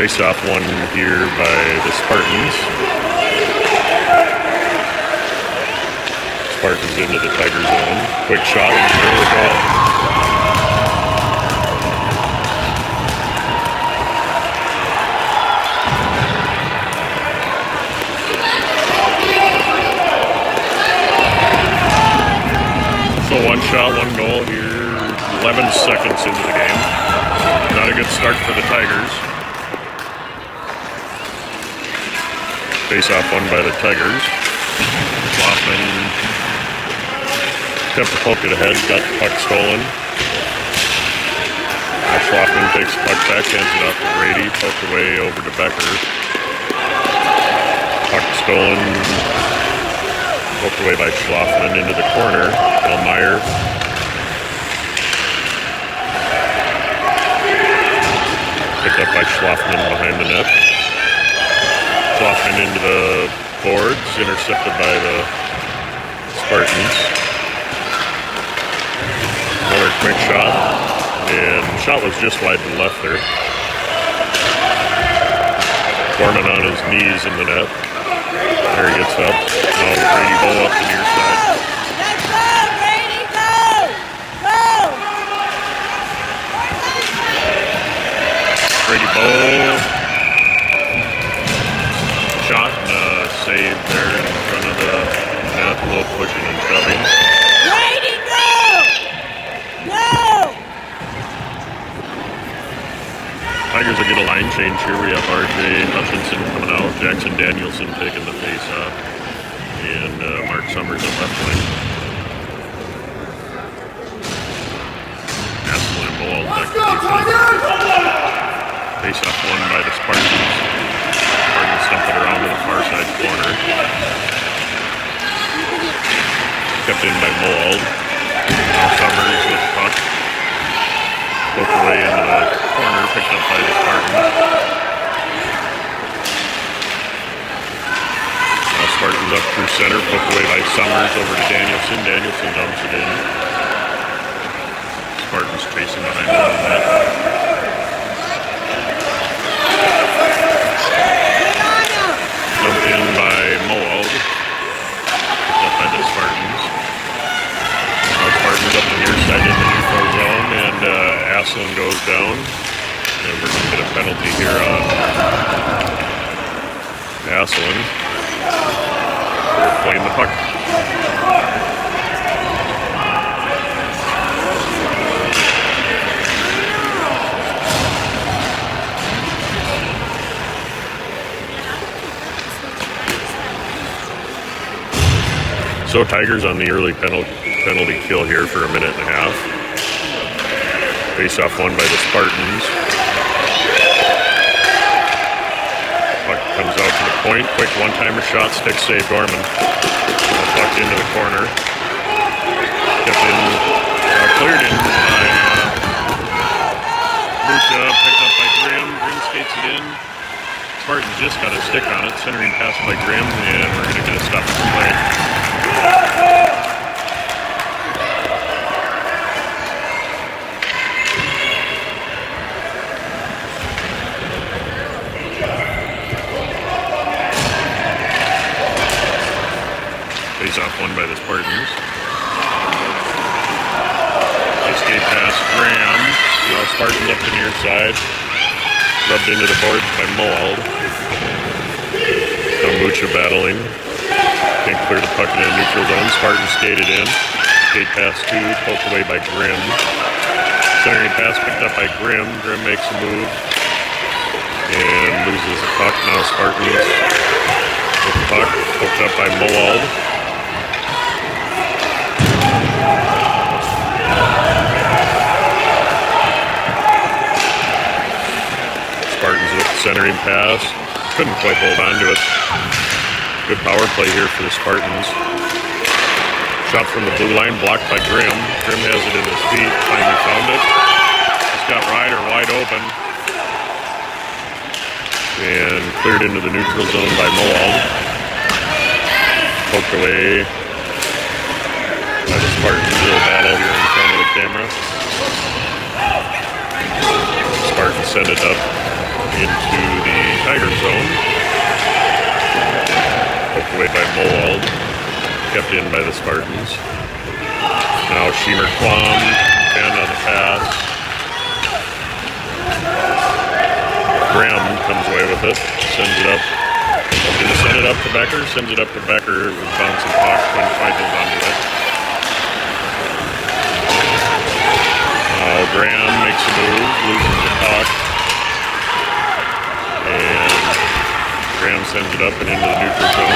Face-off one here by the Spartans. Spartans into the Tiger zone. Quick shot, and there we go. So one shot, one goal here, 11 seconds into the game. Not a good start for the Tigers. Face-off one by the Tigers. Schloffman kept the poke it ahead, got the puck stolen. Schloffman takes the puck back, hands it off to Brady, poked away over to Becker. Puck stolen, poked away by Schloffman into the corner. Meyer. Picked up by Schloffman behind the net. Schloffman into the boards, intercepted by the Spartans. Another quick shot, and the shot was just wide to left there. Gorman on his knees in the net. There he gets up. Now Brady Bow up the near side. Brady Bow. Shot and save there in front of the net. A little pushing and shoving. Brady, go! Go! Tigers will get a line change here. We have RJ Hutchinson coming out. Jackson Danielson taking the face off. And Mark Summers at left wing. Absolutely ball back to defense. Face-off won by the Spartans. Spartans dump it around to the far side corner. Kept in by Mold. Now Summers with the puck. Poked away into the corner, picked up by the Spartans. Now Spartans up through center, poked away by Summers over to Danielson. Danielson dumps it in. Spartans chasing behind the net. Dumped in by Mold. Up by the Spartans. Now Spartans up the near side in the neutral zone, and Aslan goes down. And we're going to get a penalty here on Aslan for playing the puck. So Tigers on the early penalty kill here for a minute and a half. Face-off won by the Spartans. Puck comes out to the point. Quick one-timer shot. Stick save Gorman. Puck into the corner. Kept in, cleared in by Lucha. Picked up by Grimm. Grimm skates it in. Spartans just got a stick on it. Centering pass by Grimm, and we're going to get a stop from play. Face-off won by the Spartans. Escape pass Graham. Now Spartans up the near side. Rubbed into the boards by Mold. Now Mucha battling. Can't clear the puck in a neutral zone. Spartans skated in. Skate pass 2, poked away by Grimm. Centering pass picked up by Grimm. Grimm makes a move and loses the puck. Now Spartans with the puck, poked up by Mold. Spartans with the centering pass. Couldn't quite hold on to it. Good power play here for the Spartans. Shot from the blue line, blocked by Grimm. Grimm has it in his feet, finally found it. He's got Ryder wide open. And cleared into the neutral zone by Mold. Poked away by the Spartans. Little battle here in front of the camera. Spartans send it up into the Tiger zone. Poked away by Moorhead. Kept in by the Spartans. Now Sheemer Quam, band on the pass. Graham comes away with it, sends it up. Gonna send it up to Becker, sends it up to Becker. It was bouncing puck, couldn't quite hold onto it. Graham makes a move, loses the puck. And Graham sends it up and into the neutral zone.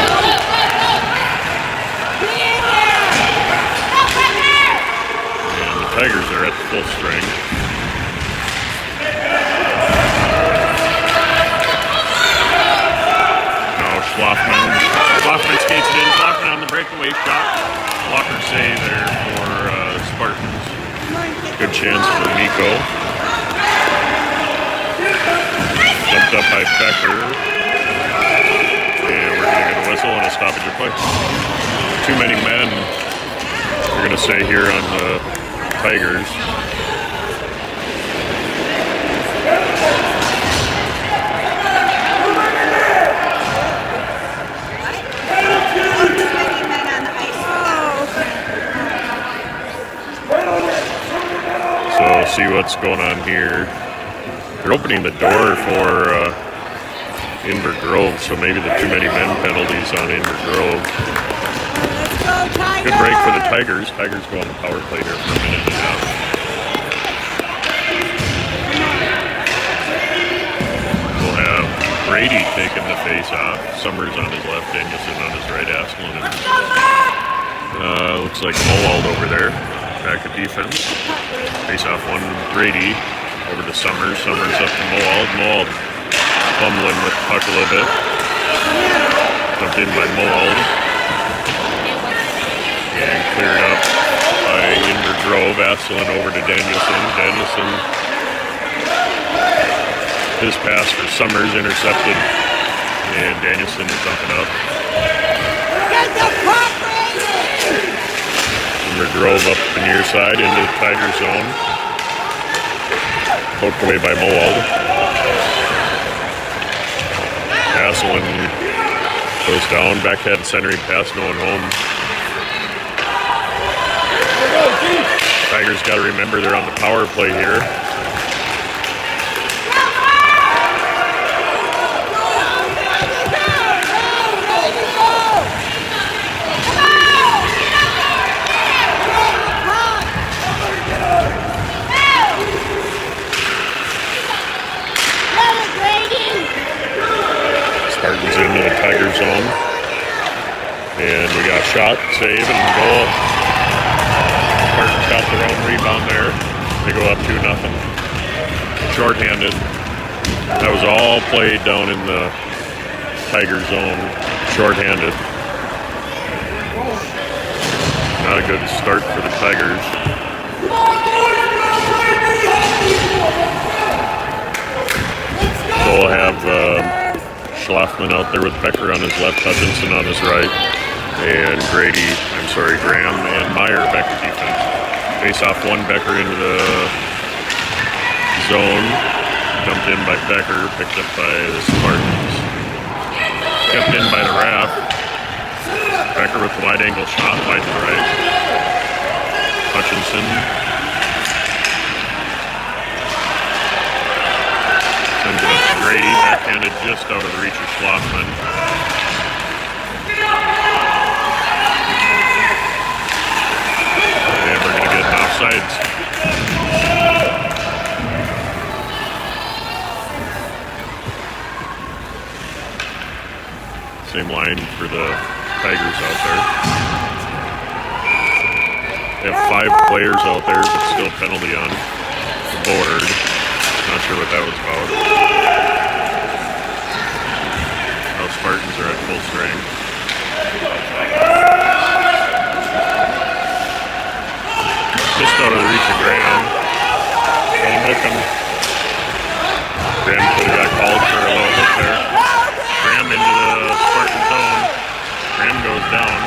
And the Tigers are at full strength. Schlafman skates it in. Schlafman on the breakaway shot. Blocker save there for Spartans. Good chance for Nico. Jumped up by Becker. And we're going to get a whistle and a stoppage of play. Too many men, we're going to say here on the Tigers. So see what's going on here. They're opening the door for Inver Grove, so maybe the too many men penalties on Inver Grove. Good break for the Tigers. Tigers go on the power play here for a minute and a half. We'll have Brady taking the face off. Summers on his left, Danielson on his right, Askelin. Looks like Moorhead over there. Back at defense. Face off one, Brady over to Summers. Summers up to Moorhead. Moorhead fumbling with the puck a little bit. Dumped in by Moorhead. And cleared up by Inver Grove. Asselin over to Danielson. Danielson. His pass for Summers intercepted. And Danielson is dumping up. Get the puck, Inver Grove up the near side into the Tiger zone. Poked away by Moorhead. Asselin goes down, backhand centering pass, no one home. Tigers got to remember they're on the power play here. Spartans into the Tiger zone. And we got shot, save, and goal. Spartans got their own rebound there. They go up 2-0. Shorthanded. That was all played down in the Tiger zone. Shorthanded. Not a good start for the Tigers. So we'll have Schlafman out there with Becker on his left, Hutchinson on his right, and Graham and Meyer back to defense. Face off one, Becker into the zone, dumped in by Becker, picked up by the Spartans, kept in by the Raft. Becker with the wide angle shot, wide to the right. Hutchinson. Sends it up to Grady, backhanded just out of the reach of Schlafman. And we're going to get an offsides. Same line for the Tigers out there. They have 5 players out there, but still penalty on the board. Not sure what that was about. Now Spartans are at full strength. Just out of the reach of Graham. Don't hook him. Graham could have got called for a little hook there. Graham into the Spartan zone. Graham goes down.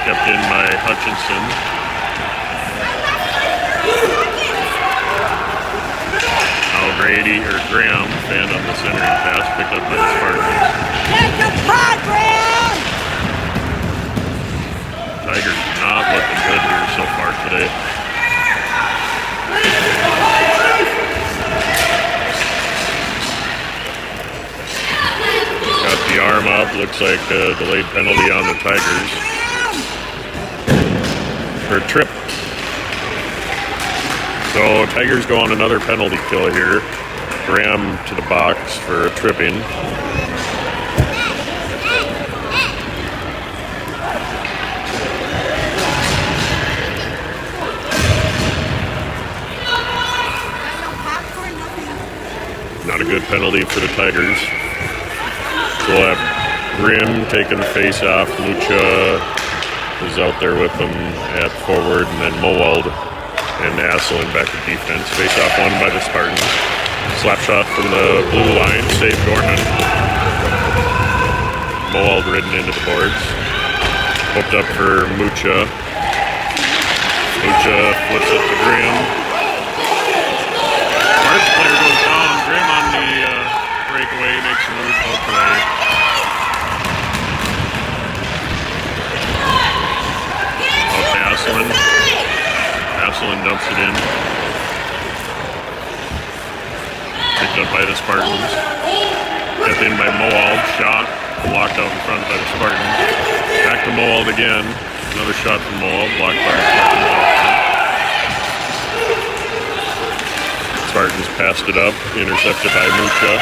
Kept in by Hutchinson. Grady or Graham fanned on the centering pass, picked up by the Spartans. Get the puck, Graham! Tigers not looking good here so far today. Got the arm up, looks like a delayed penalty on the Tigers for a trip. So Tigers go on another penalty kill here. Graham to the box for a tripping. Not a good penalty for the Tigers. So we'll have Grimm taking the face off. Lucha is out there with them at forward, and then Moorhead and Asselin back at defense. Face off won by the Spartans. Slap shot from the blue line, save Gorman. Moorhead ridden into the boards. Hooked up for Mucha. Mucha flips it to Grimm. Spartans player goes down. Grimm on the breakaway, makes a move both way. Out to Asselin. Asselin dumps it in. Picked up by the Spartans. Kept in by Moorhead. Shot. Blocked out in front by the Spartans. Back to Moorhead again. Another shot from Moorhead. Blocked by the Spartans. Spartans passed it up. Intercepted by Mucha.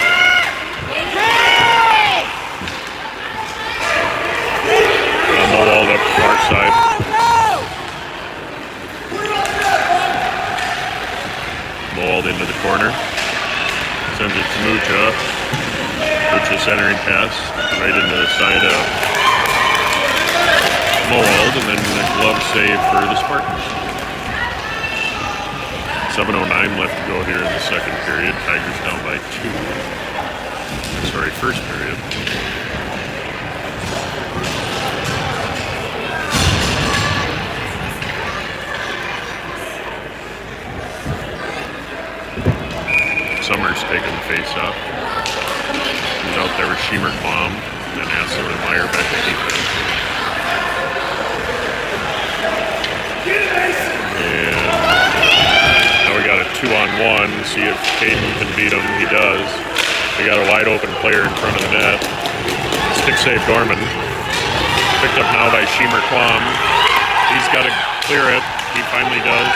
Moorhead up the far side. Moorhead into the corner. Sends it to Mucha. Mucha centering pass right into the side of Moorhead, and then a glove save for the Spartans. 7:09 left to go here in the second period. Tigers down by 2. Sorry, first period. Summers taking the face off. He's out there with Schiemer Klom and then Asselin and Meyer back at defense. And now we got a 2-on-1. See if Caden can beat him. He does. We got a wide open player in front of the net. Stick save Gorman. Picked up now by Schiemer Klom. He's got to clear it. He finally does.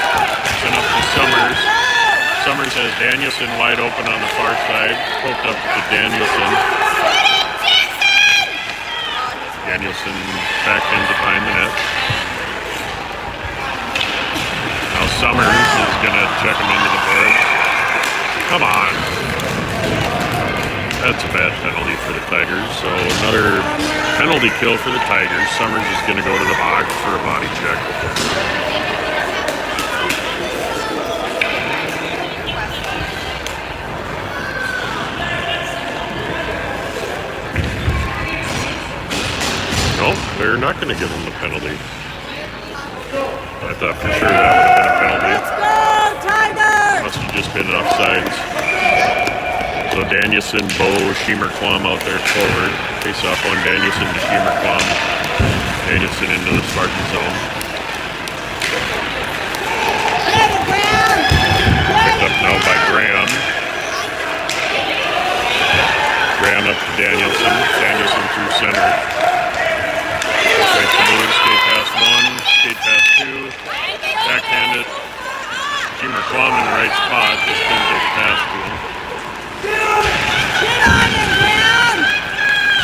Sent up to Summers. Summers has Danielson wide open on the far side. Poked up to Danielson. Danielson back in behind the net. Now Summers is going to check him into the boards. Come on. That's a bad penalty for the Tigers. So another penalty kill for the Tigers. Summers is going to go to the box for a body check. No, they're not going to give him the penalty. I thought for sure that would have been a penalty. Let's go, Tigers! Must have just been offsides. So Danielson, Bo, Schiemer Klom out there forward. Face off on Danielson to Schiemer Klom. Danielson into the Spartan zone. Picked up now by Graham. Graham up to Danielson. Danielson through center. Right to move, skate past 1, skate past 2, backhanded. Schiemer Klom in the right spot, just couldn't get past to him.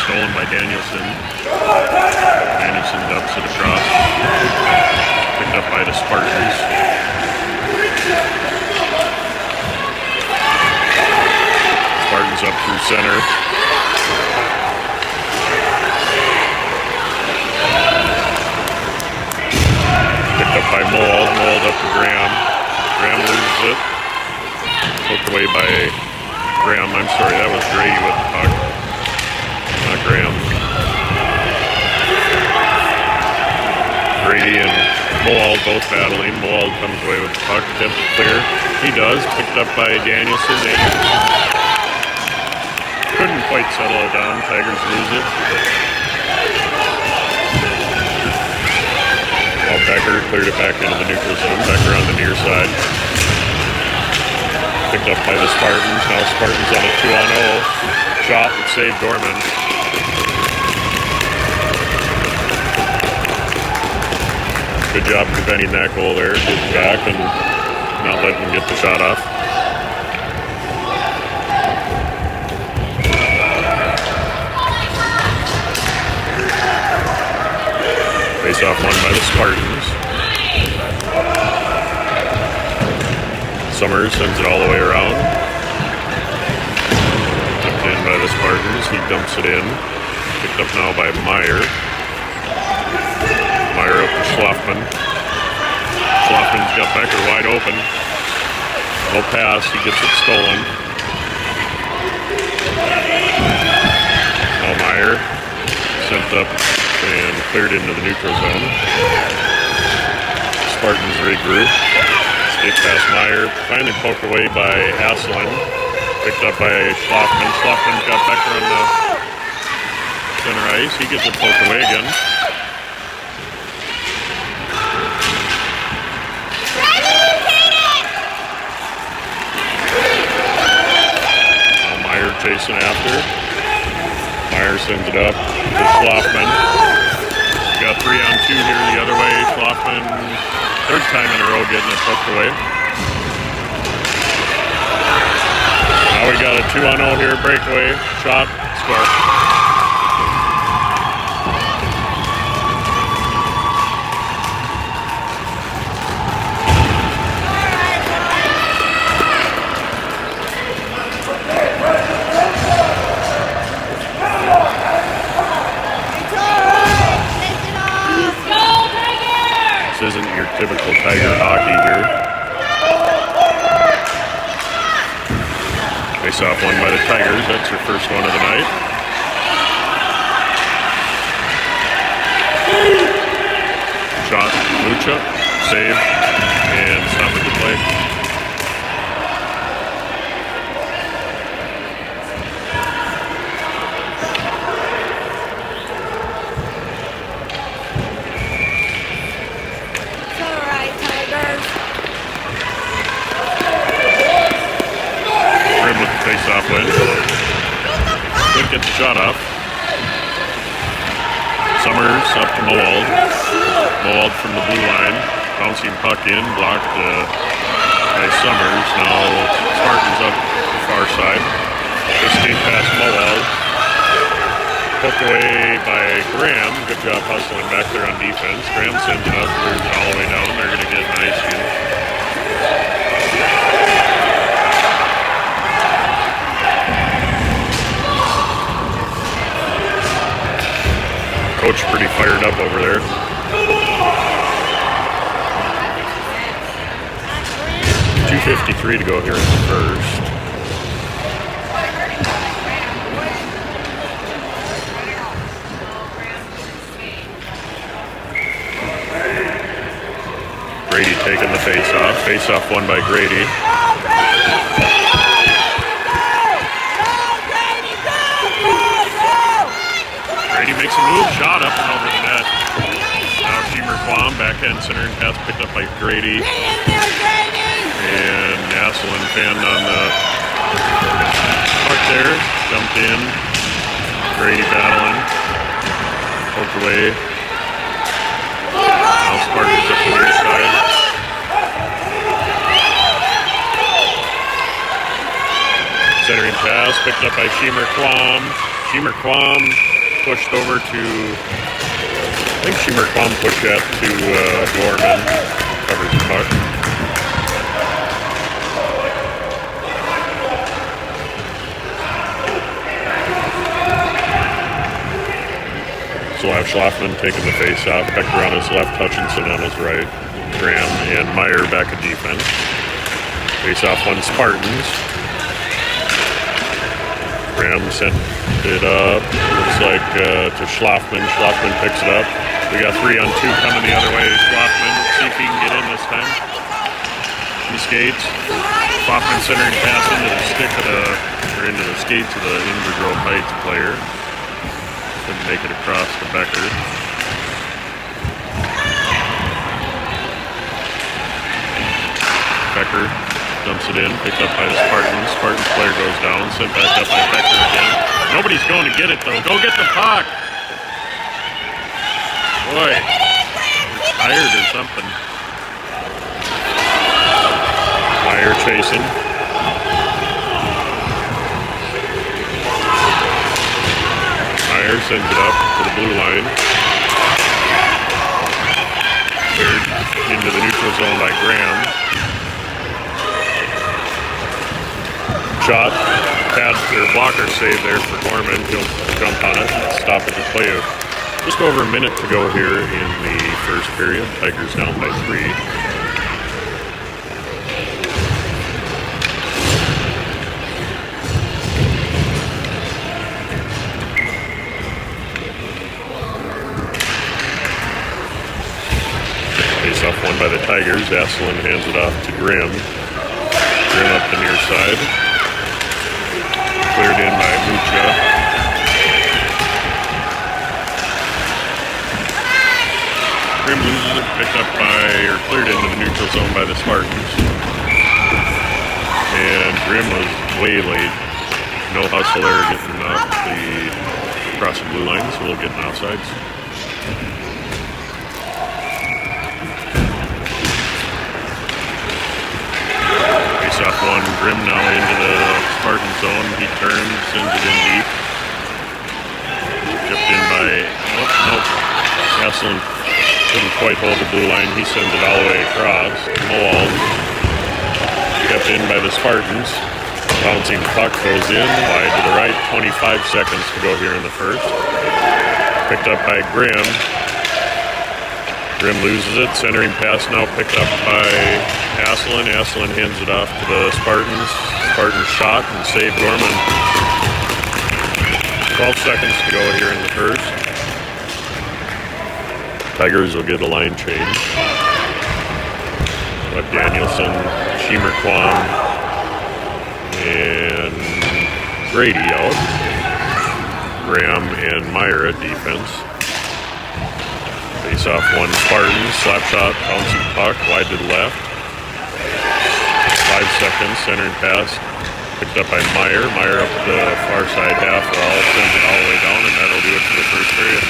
Stolen by Danielson. Danielson dumps it across. Picked up by the Spartans. Spartans up through center. Picked up by Moorhead up to Graham. Graham loses it. Poked away by Graham. I'm sorry, that was Grady with the puck. Not Graham. Grady and Moorhead both battling. Moorhead comes away with the puck, attempts to clear. He does, picked up by Danielson. Couldn't quite settle it down. Tigers lose it. Well, Becker cleared it back into the neutral zone. Becker on the near side. Picked up by the Spartans. Now Spartans on a 2-on-0. Shot and save Dorman. Good job preventing that goal there. Getting back and not letting him get the shot off. Face-off won by the Spartans. Summers sends it all the way around. Tucked in by the Spartans. He dumps it in. Picked up now by Meyer. Meyer up to Schlafman. Schlafman's got Becker wide open. No pass. He gets it stolen. Now Meyer sent up and cleared into the neutral zone. Spartans regroup. Skate past Meyer. Finally poked away by Asselin. Picked up by Schlafman. Schlafman's got Becker on the center ice. He gets it poked away again. Chasing after. Meyer sends it up to Schlafman. Got 3-on-2 here the other way. Schlafman, third time in a row getting it poked away. Now we got a 2-on-0 here, breakaway, shot, score. This isn't your typical Tiger hockey here. Face-off won by the Tigers. That's their first one of the night. Shot, Lucha, save, and stop at the play. Face-off win. Couldn't get the shot off. Summers up to Moorhead. Moorhead from the blue line. Bouncing puck in. Blocked by Summers. Now Spartans up the far side. This game past Moorhead. Poked away by Graham. Good job hustling back there on defense. Graham sends it up. Clears it all the way down. They're going to get an ice in. Coach pretty fired up over there. .253 to go here in the first. Grady taking the face-off. Face-off won by Grady. Grady makes a move, shot up and over the net. Now Sheemer Quam, backhand center and pass picked up by Grady. And Asselin fanned on the puck there, jumped in. Grady battling, poked away. Now Spartans up the near side. Centering pass, picked up by Sheemer Quam. Sheemer Quam pushed over to, I think Sheemer Quam pushed that to Dorman, covers the puck. So we'll have Schlafman taking the face off, Becker on his left, Hutchinson on his right, Graham and Meyer back at defense. Face off on Spartans. Graham sent it up, looks like to Schlafman. Schlafman picks it up, We got 3-on-2 coming the other way. Schwaffman, see if he can get in this time. He skates. Schwaffman centering pass into the stick of the, or into the skates of the Inver Grove Heights player. Couldn't make it across to Becker. Becker dumps it in, picked up by the Spartans. Spartans player goes down, sent back up by Becker again. Nobody's going to get it though. Go get the puck! Boy, tired or something. Meyer chasing. Meyer sends it up to the blue line. Cleared into the neutral zone by Graham. Shot. Pad or blocker save there for Gorman. He'll jump on it and stop at the play. Just over a minute to go here in the first period. Tigers down by 3. Face off won by the Tigers. Asselin hands it off to Grimm. Grimm up the near side. Cleared in by Mucha. Grimm loses it, picked up by, or cleared into the neutral zone by the Spartans. And Grimm was way late. No hustle there getting off across the blue line, so we'll get an offsides. Face off one, Grimm now into the Spartan zone. He turns, sends it in deep. Tipped in by, nope. Asselin couldn't quite hold the blue line. He sends it all the way across. Moald kept in by the Spartans. Bouncing puck goes in wide to the right. 25 seconds to go here in the first. Picked up by Grimm. Grimm loses it. Centering pass now picked up by Asselin. Asselin hands it off to the Spartans. Spartans shot and saved Gorman. 12 seconds to go here in the first. Tigers will get a line change. But Danielson, Schemerquan, and Grady out. Graham and Meyer at defense. Face off one Spartans, slap shot, bouncing puck, wide to the left. 5 seconds, centered pass, picked up by Meyer. Meyer up the far side half wall, sends it all the way down, and that'll do it for the first period.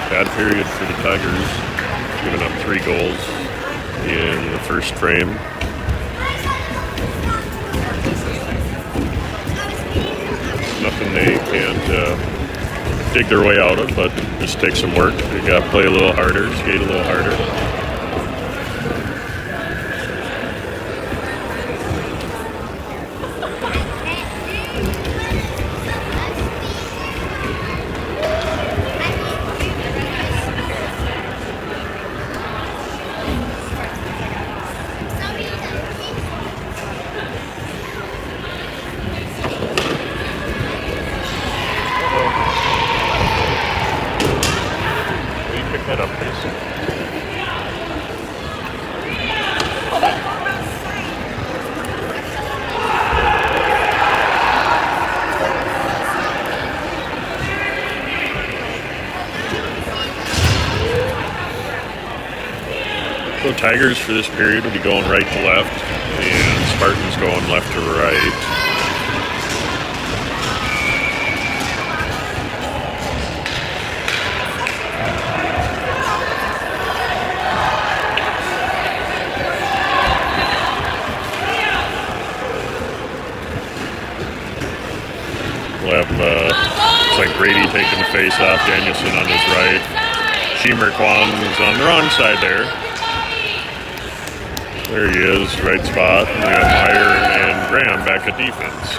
Bad period for the Tigers, giving up 3 goals in the first frame. Nothing they can't dig their way out of, but just take some work. They got to play a little harder, skate a little harder. Head up, please. So Tigers for this period will be going right to left, and Spartans going left to right. We'll have, looks like Grady taking the face off, Danielson on his right. Schemerquan's on the wrong side there. There he is, right spot. And we have Meyer and Graham back at defense.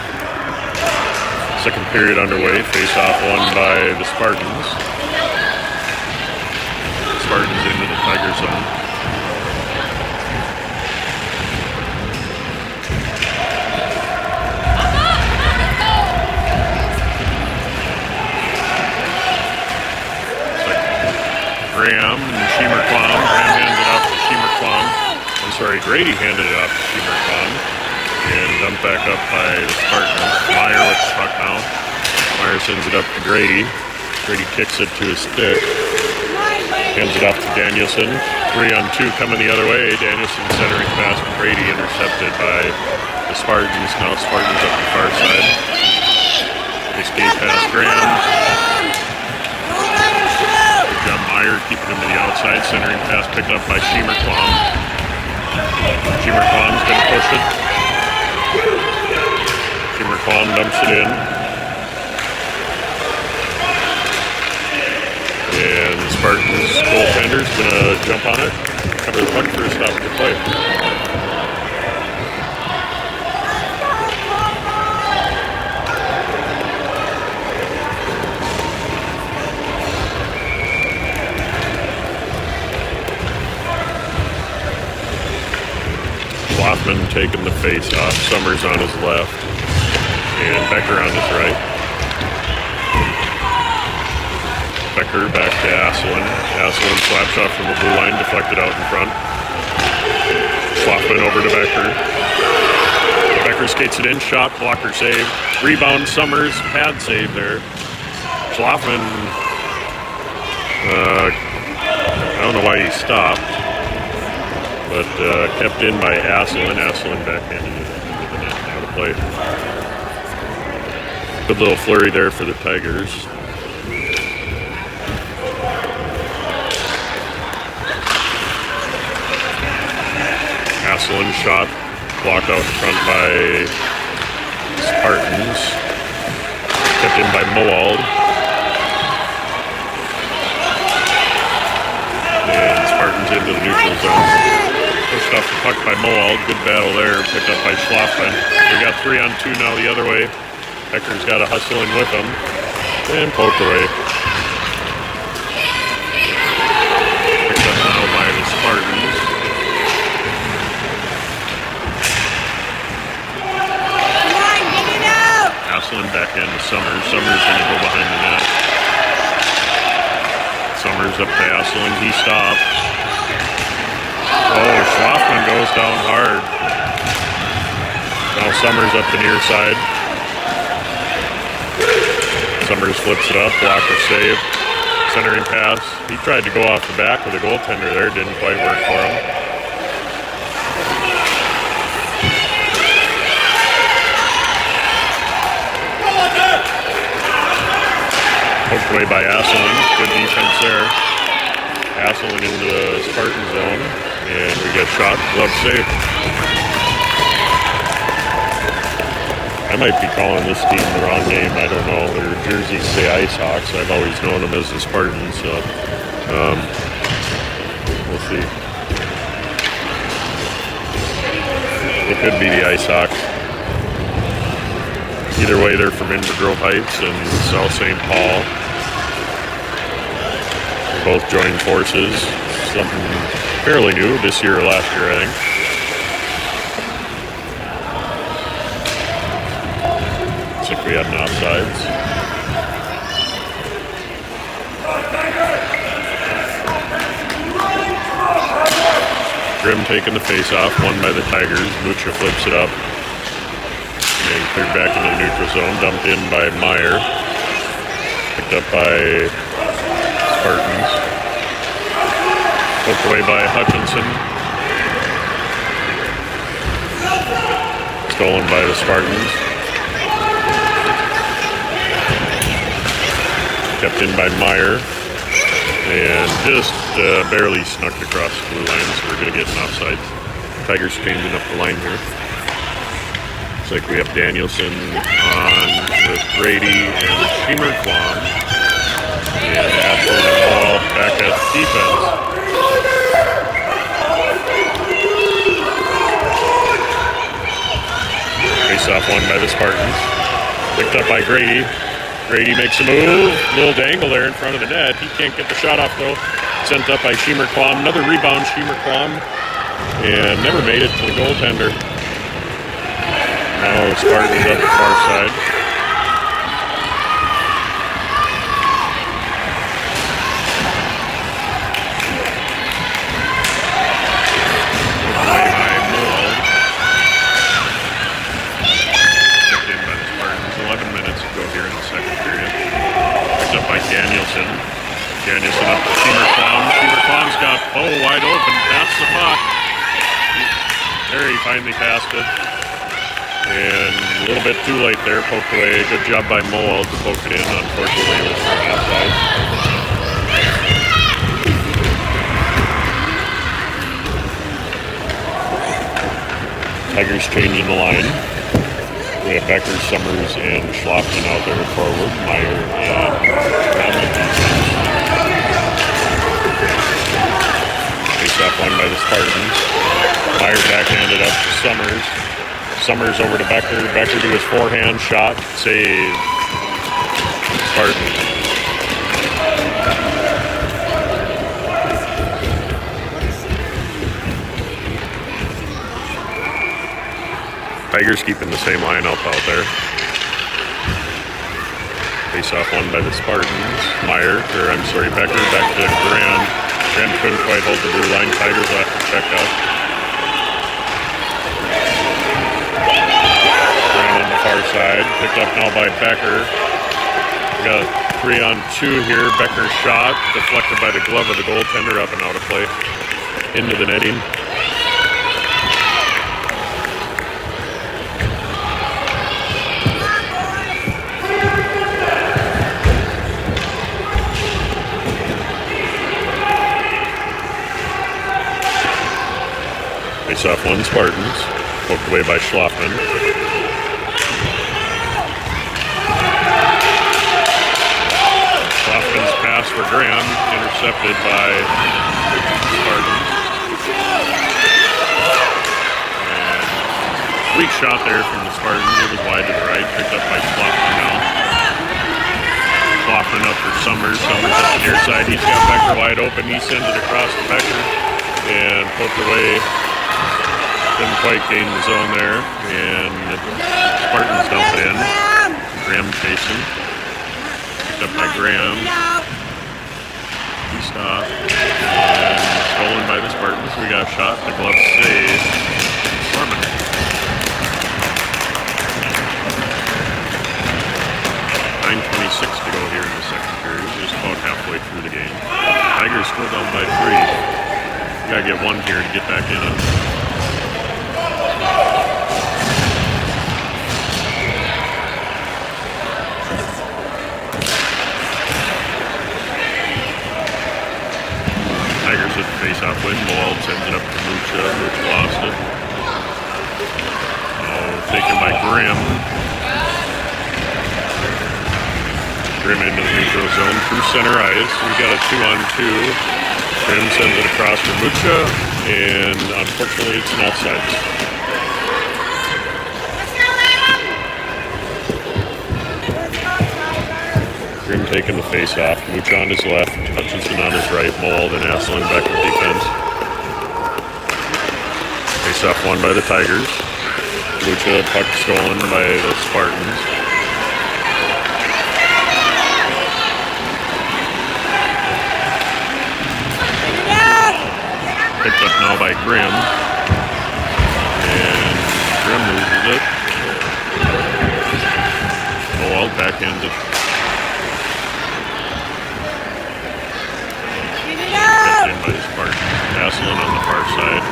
Second period underway, face off won by the Spartans. Spartans into the Tiger zone. Graham and Graham handed it off to Grady handed it off to Shemercon. And dumped back up by the Spartans. Meyer with the puck now. Meyer sends it up to Grady. Grady kicks it to his stick. Hands it off to Danielson. 3-on-2 coming the other way. Danielson centering pass to Grady, intercepted by the Spartans. Now Spartans up the far side. They skate past Graham. John Meyer keeping him to the outside. Centering pass picked up by Shemercon. Shemercon's going to push it. Shemercon dumps it in. And the Spartans goaltender's going to jump on it, cover the puck for a stop to play. Schloffman taking the face off. Summers on his left. And Becker on his right. Becker back to Asselin. Asselin slap shot from the blue line, deflected out in front. Schloffman over to Becker. Becker skates it in, shot, blocker save. Rebound, Summers, pad save there. Schloffman, I don't know why he stopped, but kept in by Asselin. Asselin backhanded it into the net, out of play. Good little flurry there for the Tigers. Asselin shot, blocked out in front by Spartans. Kept in by Moald. And Spartans into the neutral zone. Pushed off the puck by Moald. Good battle there. Picked up by Schloffman. We got 3-on-2 now the other way. Becker's got to hustle in with him. And poked away. Picked up now by the Spartans. Asselin back into Summers. Summers going to go behind the net. Summers up to Asselin. He stopped. Oh, Schloffman goes down hard. Now Summers up the near side. Summers flips it up. Blocker save. Centering pass. He tried to go off the back of the goaltender there. Didn't quite work for him. Poked away by Asselin. Good defense there. Asselin into the Spartan zone. And we get shot. Glove save. I might be calling this team the wrong name. I don't know. Their jerseys say Ice Hawks. I've always known them as the Spartans. So we'll see. It could be the Ice Hawks. Either way, they're from Inver Grove Heights and South St. Paul. They both joined forces. Something fairly new this year or last year, I think. Looks like we had an offsides. Grimm taking the face off, won by the Tigers. Mucha flips it up. And cleared back into the neutral zone, dumped in by Meyer. Picked up by Spartans. Poked away by Hutchinson. Stolen by the Spartans. Kept in by Meyer. And just barely snuck across the blue line, so we're going to get an offside. Tigers changing up the line here. Looks like we have Danielson on with Grady and Shemercon. And Asselin and Ball back at defense. Face-off won by the Spartans. Picked up by Grady. Grady makes a move. Little dangle there in front of the net. He can't get the shot off though. Sent up by Shemercon. Another rebound, Shemercon. And never made it to the goaltender. Now Spartans up the far side. There, he finally passed it. And a little bit too late there, poked away. Good job by Moorhead to poke it in. Unfortunately, it was from the outside. Tigers changing the line. We have Becker, Summers, and Schlafman out there forward. Meyer and Graham. Face-off won by the Spartans. Meyer backhanded up to Summers. Summers over to Becker. Becker to his forehand shot. Save. Spartans. Tigers keeping the same lineup out there. Face-off won by the Spartans. Becker back to Graham. Graham couldn't quite hold the blue line. Tigers left to check up. Graham on the far side. Picked up now by Becker. We got a 3-on-2 here. Becker's shot deflected by the glove of the goaltender, up and out of play. Into the netting. Face-off one, Spartans. Poked away by Schlafman. Schlafman's pass for Graham, intercepted by Spartans. And weak shot there from the Spartans. It was wide to the right, picked up by Schlafman now. Schlafman up for Summers. Summers up the near side. He's got Becker wide open. He sends it across to Becker and poked away. Didn't quite gain the zone there, and Spartans dump it in. Graham chasing. Picked up by Graham. He stopped. And stolen by the Spartans. We got a shot. The glove save. Farmington. .9:26 to go here in the second period. Just about halfway through the game. Tigers still down by 3. Gotta get one here to get back in it. Tigers with the face-off win. Moorhead sends it up to Mucha, which lost it. Taken by Grimm. Grimm into the neutral zone through center ice. We got a 2-on-2. Grimm sends it across for Mucha, and unfortunately it's an offside. Grimm taking the face-off. Mucha on his left, Hutchinson on his right, Moorhead and Asselin back in defense. Face-off won by the Tigers. Mucha, puck stolen by the Spartans. Picked up now by Grimm. And Grimm loses it. Moorhead backhands it. In by the Spartans. Asselin on the far side.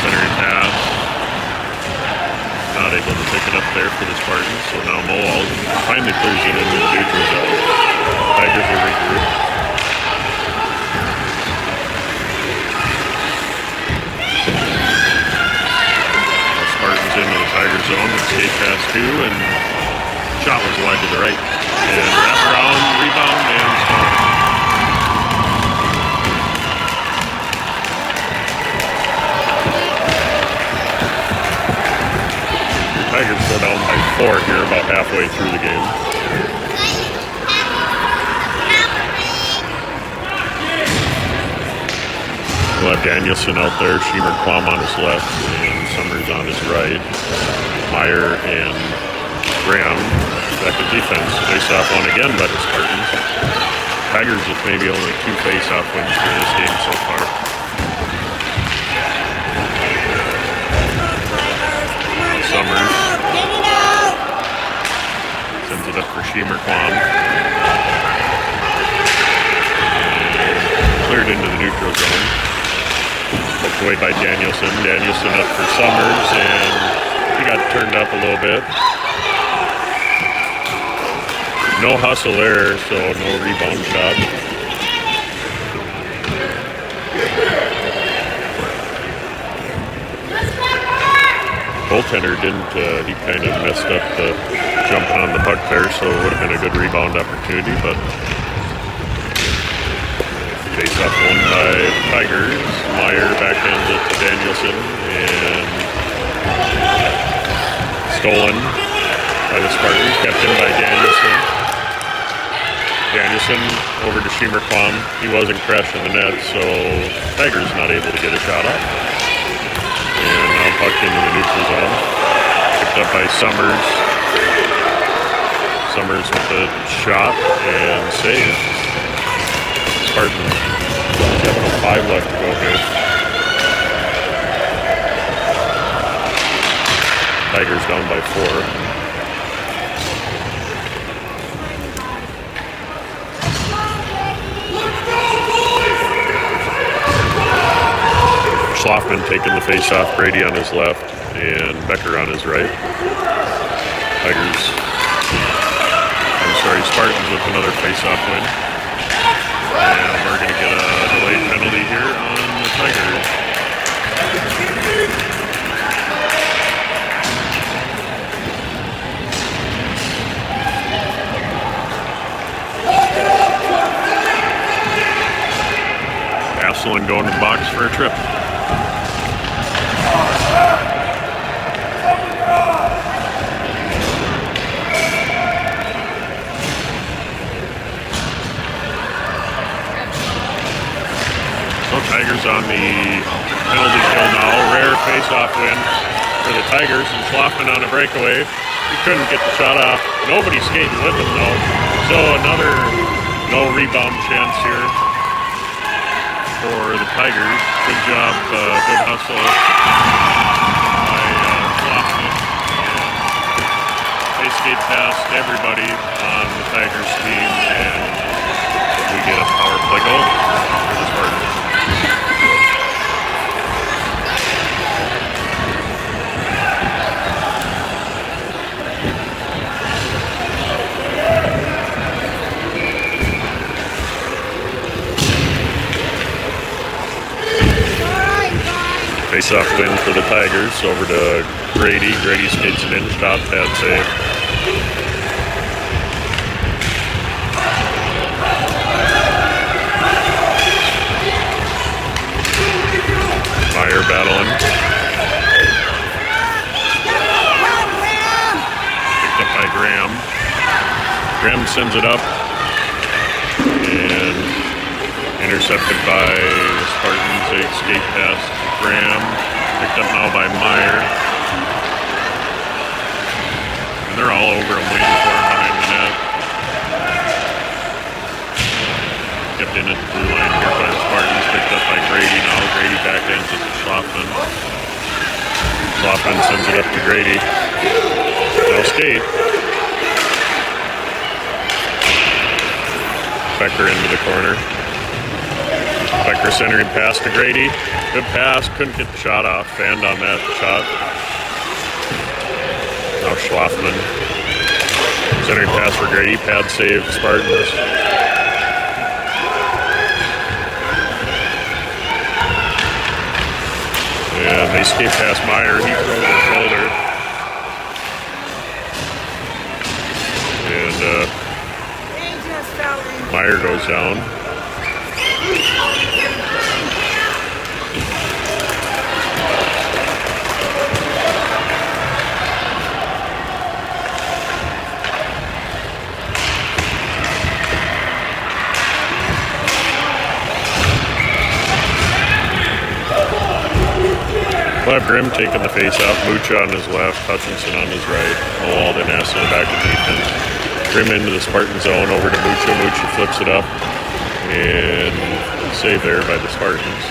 Centering pass. Not able to pick it up there for the Spartans. So now Moorhead finally clears it into the neutral zone. Tigers are regrouped. Spartans into the Tiger zone. Skate pass 2 and shot was wide to the right. And wrap around, rebound, and score. Tigers go down by 4 here about halfway through the game. We'll have Danielson out there, Sheemer Quam on his left, and Summers on his right. Meyer and Graham back to defense. Face-off one again by the Spartans. Tigers with maybe only 2 face-off wins for this game so far. Summers sends it up for Sheemer Quam. Poked away by Danielson. Danielson up for Summers, and he got turned up a little bit. No hustle there, so no rebound shot. Goaltender didn't, he kind of messed up the jumping on the puck there, so it would have been a good rebound opportunity, but face off won by the Tigers. Meyer backhands it to Danielson, and stolen by the Spartans, kept in by Danielson. Danielson over to Schiemerquam. He wasn't crashing the net, so Tigers not able to get a shot up. And now puck into the neutral zone. Picked up by Summers. Summers with a shot and save. Spartans got 5 left to go here. Tigers down by 4. Schlafman taking the face-off, Brady on his left, and Becker on his right. Spartans with another face-off win. And we're going to get a delayed penalty here on the Tigers. Asselin going to the box for a trip. Tigers on the penalty kill now. Rare face-off win for the Tigers, and Schlafman on a breakaway. He couldn't get the shot off. Nobody skating with him though. So another no rebound chance here for the Tigers. Good job, good hustle by Schlafman. They skate past everybody on the Tigers team, and we get a power play goal for the Spartans. Face-off win for the Tigers over to Grady. Grady skates it in, stop, pad save. Meyer battling. Picked up by Graham. Graham sends it up. And intercepted by the Spartans. They skate past Graham. Picked up now by Meyer. And they're all over him, waiting for him behind the net. Kept in at the blue line here by the Spartans. Picked up by Grady now. Grady backhands it to Schlafman. Schlafman sends it up to Grady. No skate. Becker into the corner. Becker centering pass to Grady. Good pass. Couldn't get the shot off. Fanned on that shot. Now Schlafman. Centering pass for Grady. Pad save Spartans. And they skate past Meyer. He throws his shoulder. And Meyer goes down. We'll have Grimm taking the face off, Mucha on his left, Hutchinson on his right, Moorhead and Asselin back to defense. Grimm into the Spartan zone, over to Mucha. Mucha flips it up, and save there by the Spartans.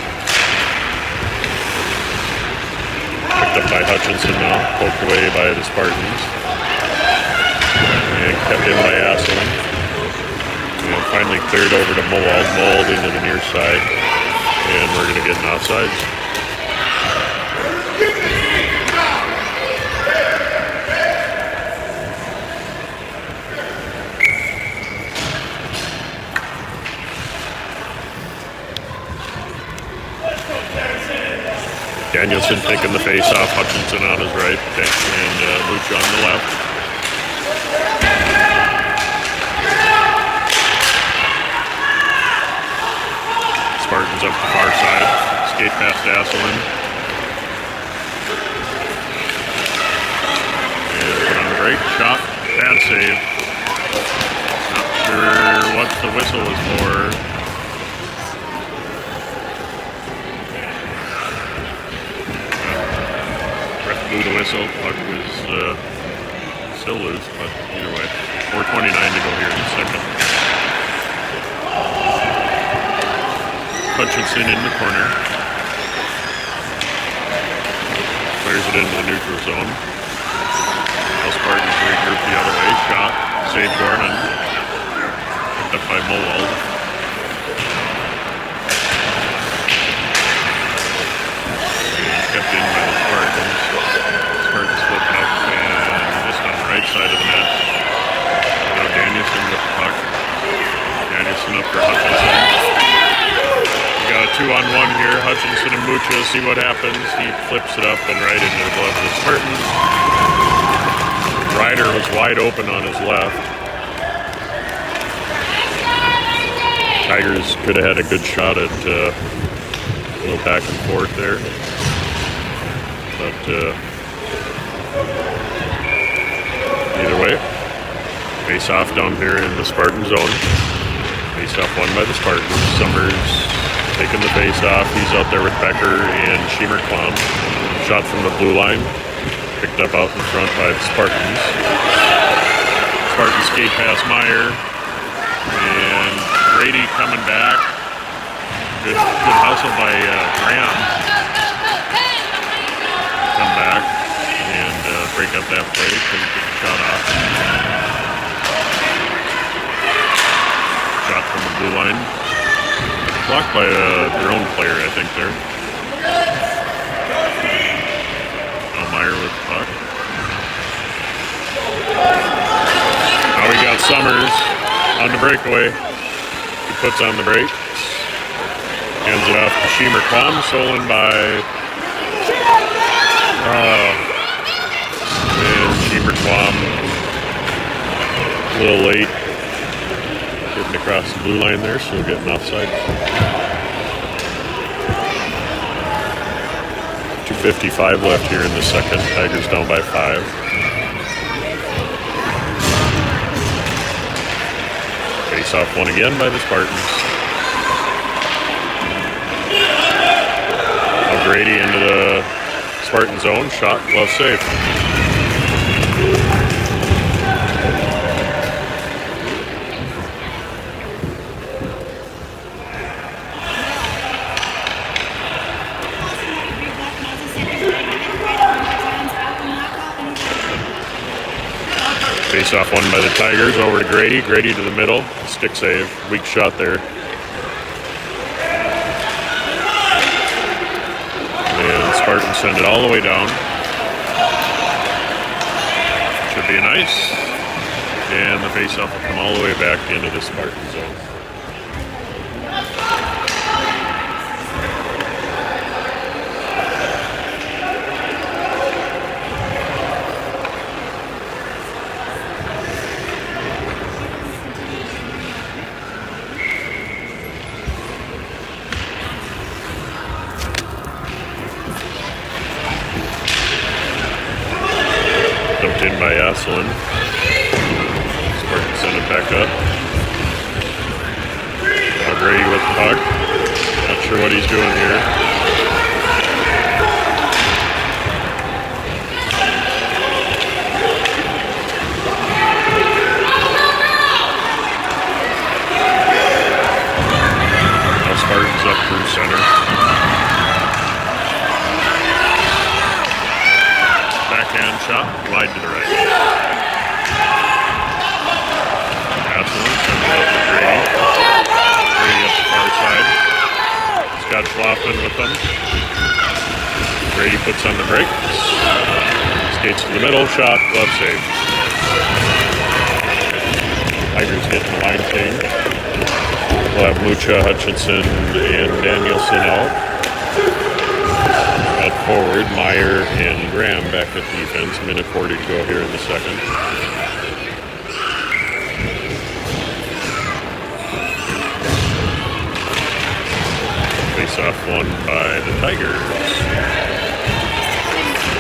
Picked up by Hutchinson now, poked away by the Spartans. And kept in by Asselin. And finally cleared over to Moorhead. Moorhead into the near side, and we're going to get an offsides. Danielson taking the face off, Hutchinson on his right, and Lucha on the left. Spartans up the far side, skate past Asselin. And put on the brake, shot, bad save. Not sure what the whistle was for. Blew the whistle. Puck was still loose, but either way. 4:29 to go here in the second. Hutchinson in the corner. Clears it into the neutral zone. Now Spartans regroup the other way. Shot. Save Dornan. Picked up by Mowold. Kept in by the Spartans. Spartans flipping up and just on the right side of the net. Now Danielson with the puck. Danielson up for Hutchinson. We got a 2-on-1 here. Hutchinson and Mucha, see what happens. He flips it up and right into the glove of the Spartans. Ryder was wide open on his left. Tigers could have had a good shot at a little back and forth there. But either way, face off down here in the Spartan zone. Face off won by the Spartans. Summers taking the face off. He's out there with Becker and Schiemer-Klom. Shot from the blue line. Picked up out in front by the Spartans. Spartans skate past Meyer. And Grady coming back. Good hustle by Graham. Come back and break up that play. Couldn't get the shot off. Shot from the blue line. Blocked by their own player, I think, there. Meyer with the puck. Now we got Summers on the breakaway. He puts on the brakes. Hands it off to Schiemer-Klom, stolen by and Schiemer-Klom a little late getting across the blue line there, so we'll get an offside. 2:55 left here in the second. Tigers down by 5. Face off one again by the Spartans. O'Grady into the Spartan zone. Shot, glove save. Face off one by the Tigers over to Grady. Grady to the middle. Stick save. Weak shot there. And Spartans send it all the way down. Should be an ice. And the face off will come all the way back into the Spartan zone. Dumped in by Asselin. Spartans send it back up. Now Grady with the puck. Not sure what he's doing here. Now Spartans up through center. Backhand shot, wide to the right. Asselin sends it up to Grady. Grady up the far side. Scott Schlaffen with them. Grady puts on the brakes. Skates to the middle, shot, glove save. Tigers getting the line change. We'll have Mucha, Hutchinson, and Danielson out. forward. Meyer and Graham back at defense. Minute 40 to go here in the second. Face-off won by the Tigers.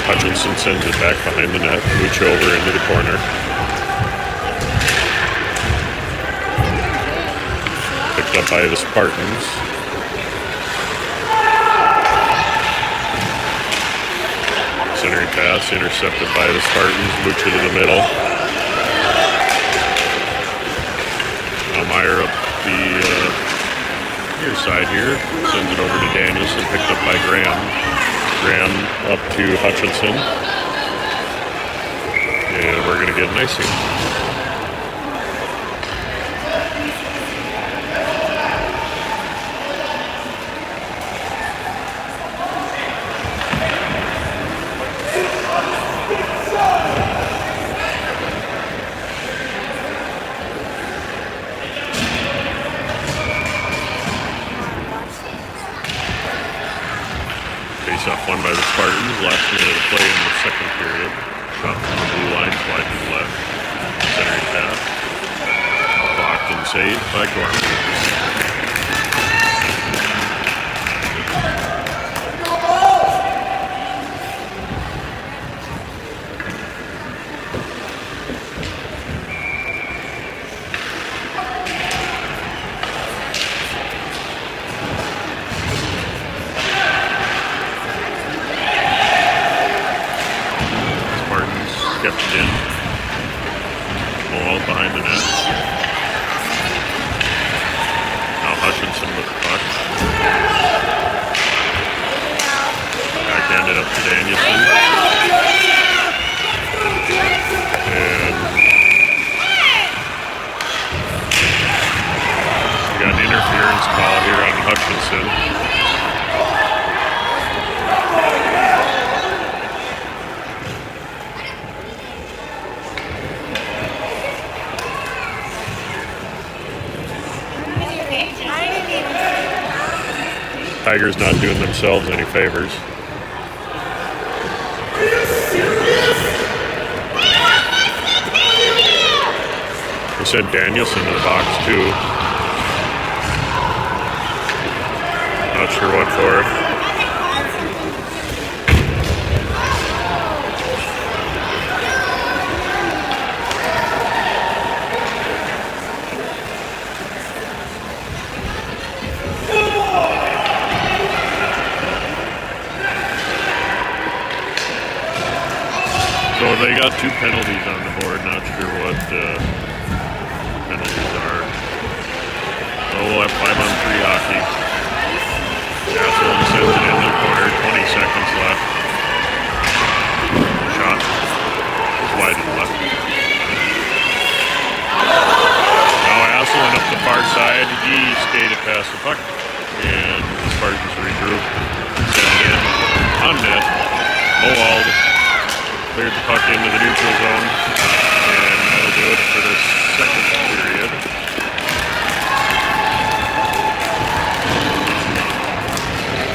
Hutchinson sends it back behind the net. Mooch over into the corner. Picked up by the Spartans. Centering pass intercepted by the Spartans. Mooch it in the middle. Now Meyer up the near side here. Sends it over to Danielson. Picked up by Graham. Graham up to Hutchinson. And we're going to get an icing. Face-off won by the Spartans. Last minute of play in the second period. Shot from the blue line, slide to the left. Centering pass. Blocked and saved by Gorman. Kept it in. Ball behind the net. Now Hutchinson with the puck. Backhanded up to Danielson. And we got an interference call here on Hutchinson. Tigers not doing themselves any favors. We sent Danielson to the box too. Not sure what for. So they got 2 penalties on the board. Not sure what penalties are. So we'll have 5-on-3 hockey. Asselin sends it in the corner. 20 seconds left. Shot is wide and left. Now Asselin up the far side. He skated past the puck. And the Spartans regroup. Send it in on net. Moorhead cleared the puck into the neutral zone, and that'll do it for this second period.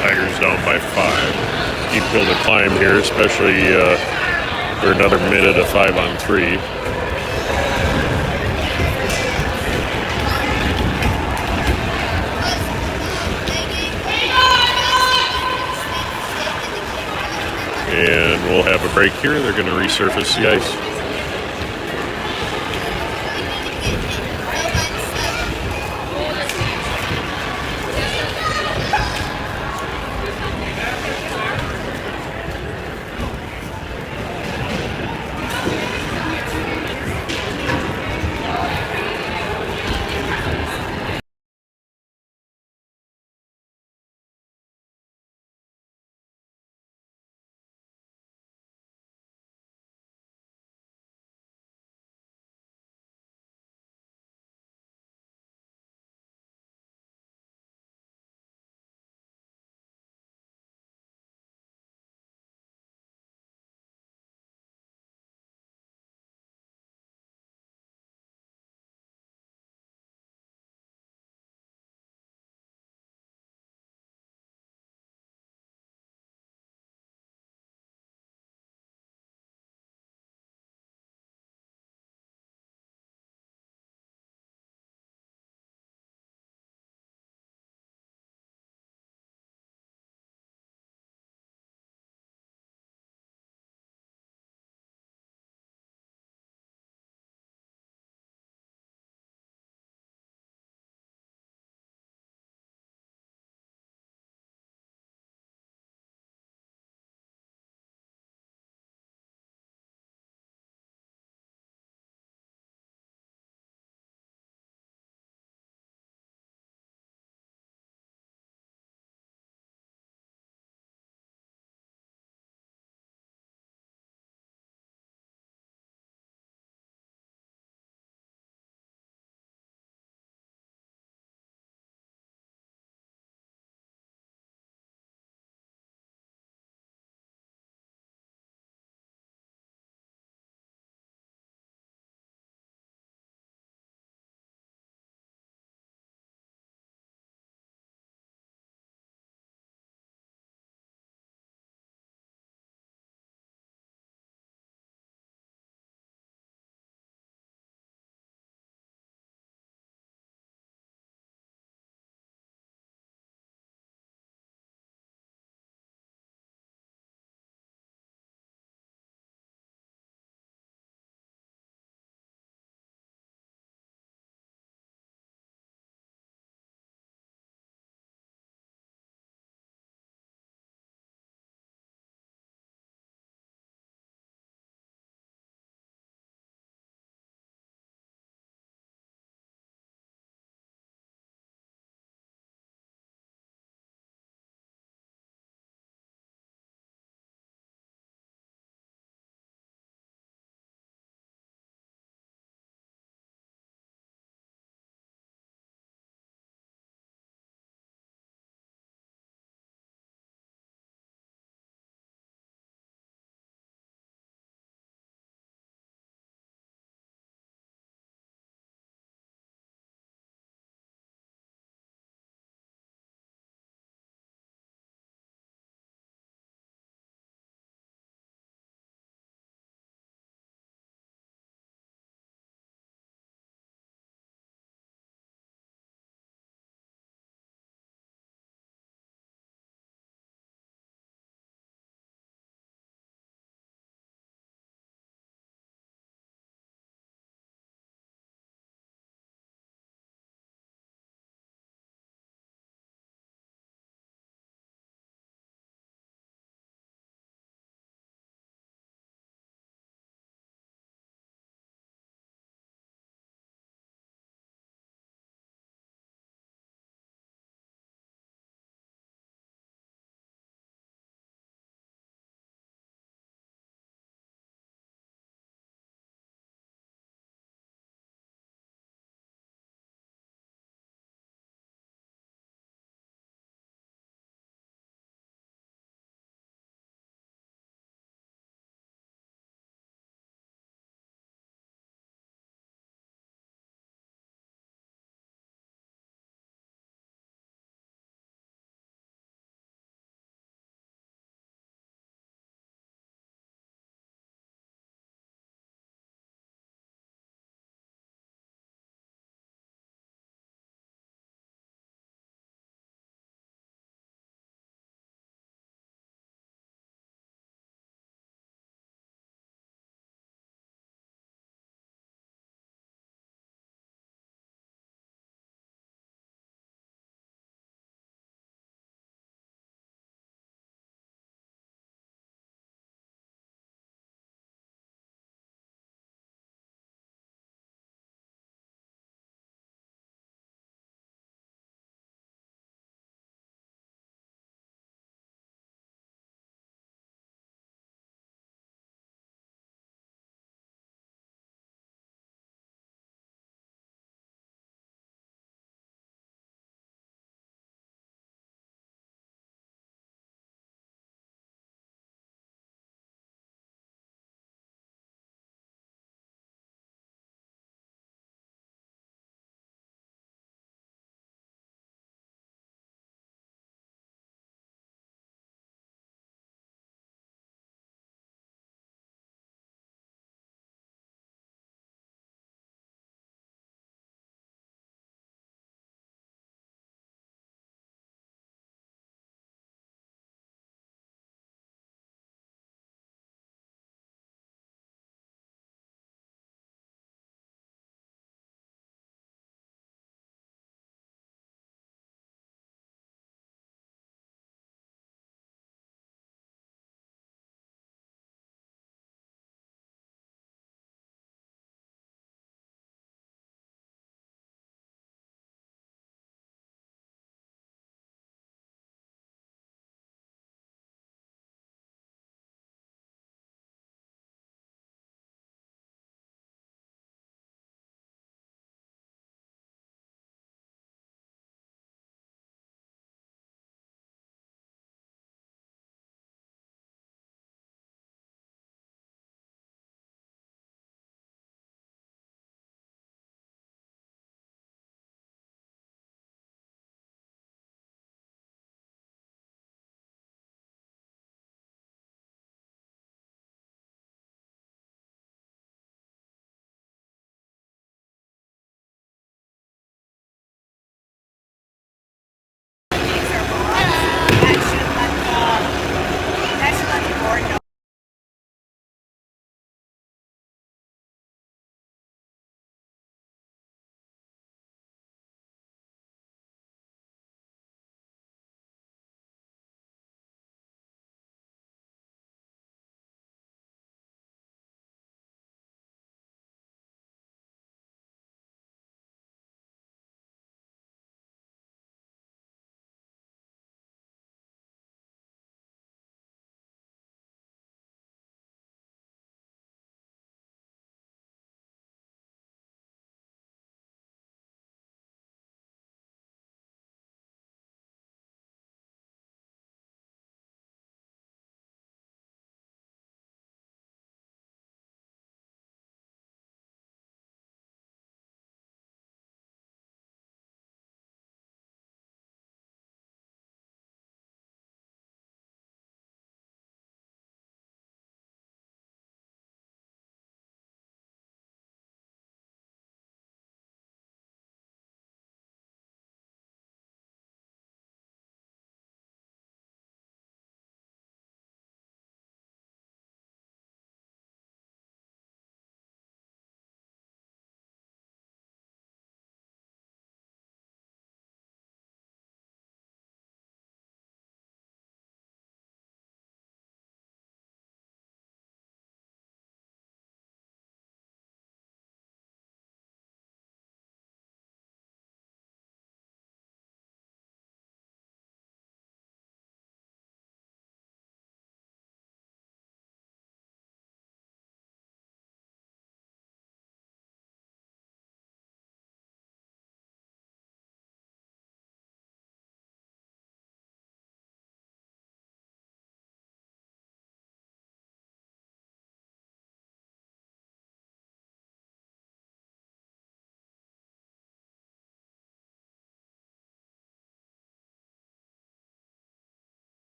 Tigers down by 5. Keep building a climb here, especially for another minute of 5-on-3. And we'll have a break here. They're going to resurface the ice.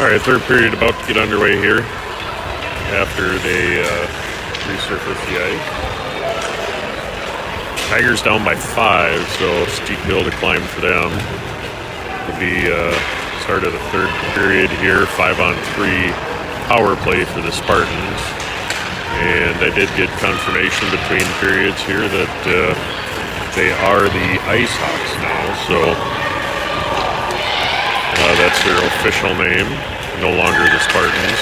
Alright, third period about to get underway here after they resurface the ice. Tigers down by 5, so steep hill to climb for them. It'll be start of the third period here, 5-on-3 power play for the Spartans. And I did get confirmation between periods here that they are the Ice Hawks now, so that's their official name, no longer the Spartans.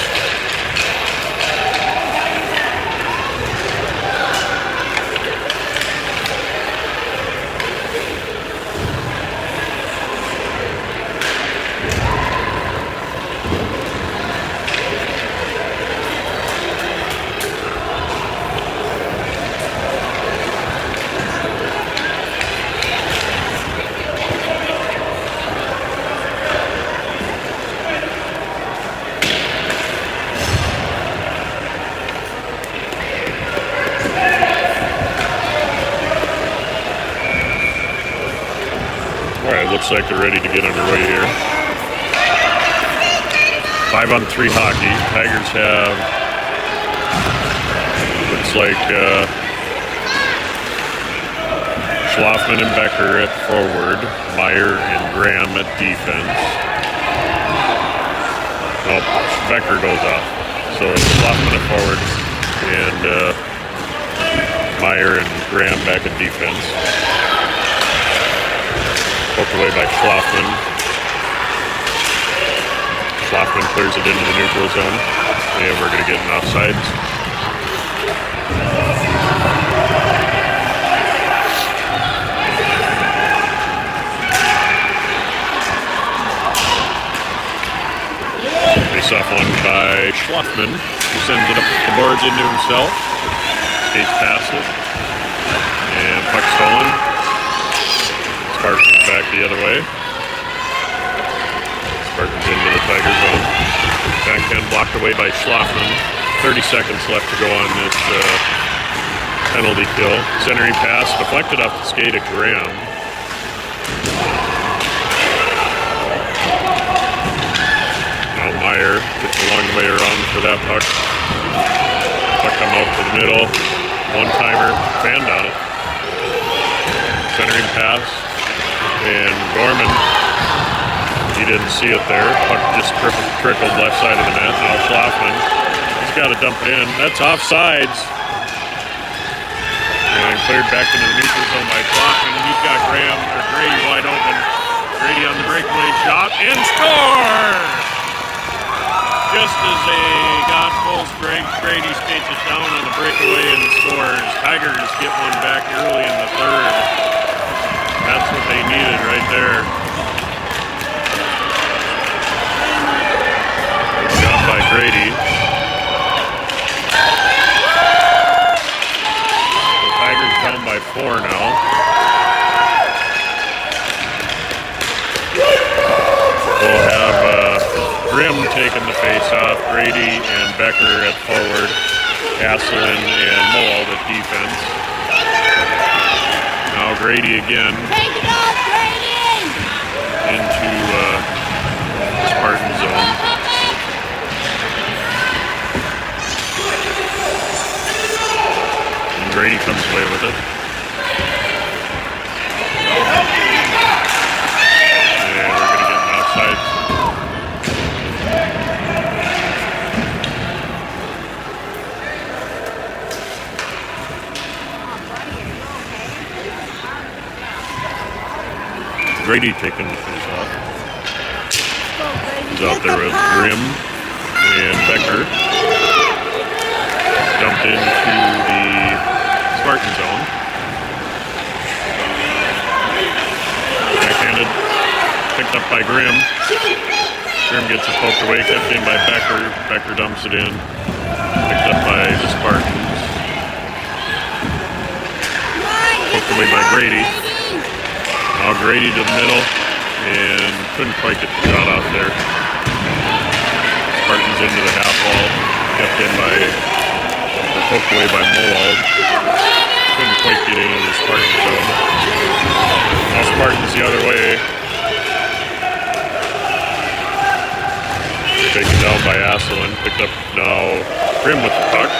Looks like they're ready to get underway here. 5-on-3 hockey. Tigers have, looks like Schlafman and Becker at forward, Meyer and Graham at defense. Oh, Becker goes off. So it's Schlafman at forward and Meyer and Graham back at defense. Poked away by Schlafman. Schlafman clears it into the neutral zone. And we're going to get an offsides. Face off one by Schlafman, who sends it up the boards into himself. Skates past it. And puck stolen. Spartans back the other way. Spartans into the Tiger zone. Backhand blocked away by Schlafman. 30 seconds left to go on this penalty kill. Centering pass deflected off the skate of Graham. Now Meyer gets a long way around for that puck. Puck come out to the middle. One-timer, fanned on it. Centering pass. And Gorman, he didn't see it there. Puck just trickled left side of the net. Now Schlafman, he's got to dump it in. That's offsides. And cleared back into the neutral zone by Schlafman. He's got Grady wide open. Grady on the breakaway shot and score! Just as they got full strength, Grady skates it down on the breakaway and scores. Tigers get one back early in the third. That's what they needed right there. Good job by Grady. The Tigers down by 4 now. We'll have Grimm taking the face-off, Grady and Becker at forward, Asselin and Mold at defense. Now Grady again into Spartan zone. And Grady comes away with it. And we're going to get an outside. Grady taking the face off. He's out there with Grimm and Becker. Dumped into the Spartan zone. Backhanded. Picked up by Grimm. Grimm gets it poked away, kept in by Becker. Becker dumps it in. Picked up by the Spartans. Poked away by Grady. Now Grady to the middle, and couldn't quite get the shot out there. Spartans into the half wall, kept in by, or poked away by Mold. Couldn't quite get into the Spartan zone. Now Spartans the other way. Taken down by Asselin. Picked up now Grimm with the puck.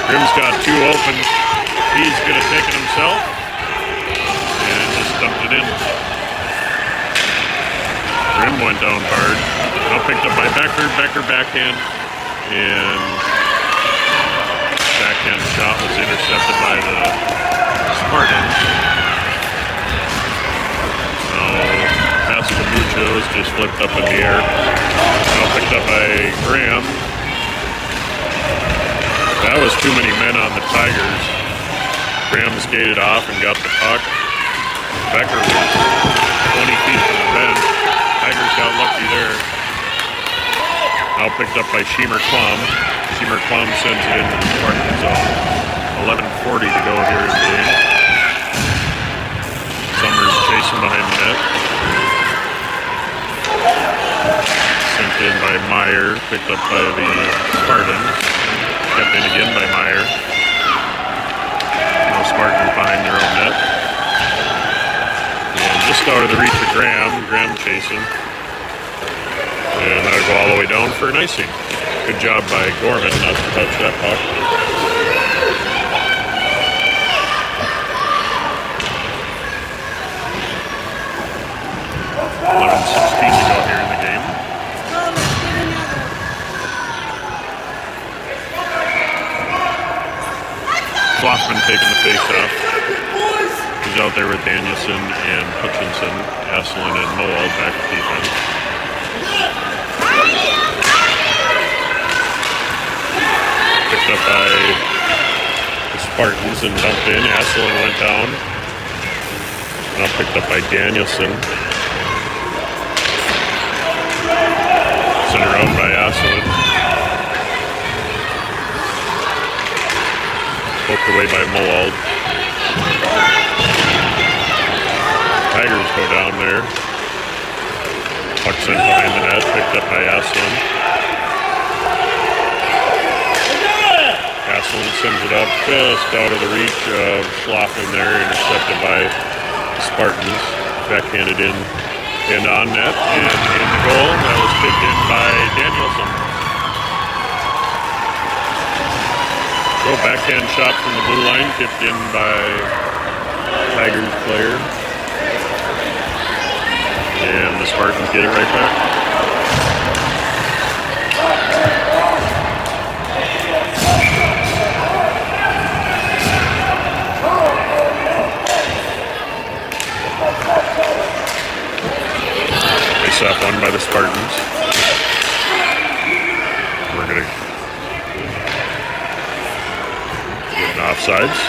Grimm's got two open. He's going to take it himself. And just dumped it in. Grimm went down hard. Now picked up by Becker. Becker backhand. And backhand shot was intercepted by the Spartans. Now pass to Muchos, just flipped up in the air. Now picked up by Graham. That was too many men on the Tigers. Graham skated off and got the puck. Becker was 20 feet from the bench. Tigers got lucky there. Now picked up by Sheemer Klum. Sheemer Klum sends it into the Spartan zone. 11:40 to go here in the game. Summers chasing behind the net. Sent in by Meyer. Picked up by the Spartans. Kept in again by Meyer. Now Spartans behind their own net. And just out of the reach of Graham. Graham chasing. And that'll go all the way down for an icing. Good job by Gorman not to touch that puck. $11:16 to go here in the game. Flossman taking the face-off. He's out there with Danielson and Hutchinson, Asselin and Moald back at defense. Picked up by the Spartans and dumped in. Asselin went down. Now picked up by Danielson. Sent around by Asselin. Poked away by Moald. Tigers go down there. Puck sent behind the net. Picked up by Asselin. Asselin sends it up just out of the reach of Schlaffen there, intercepted by the Spartans. Backhanded in and on net and in the goal. That was kicked in by Danielson. Go backhand shot from the blue line, kicked in by Tigers player. And the Spartans get it right back. Face-off won by the Spartans. We're going to get an offsides.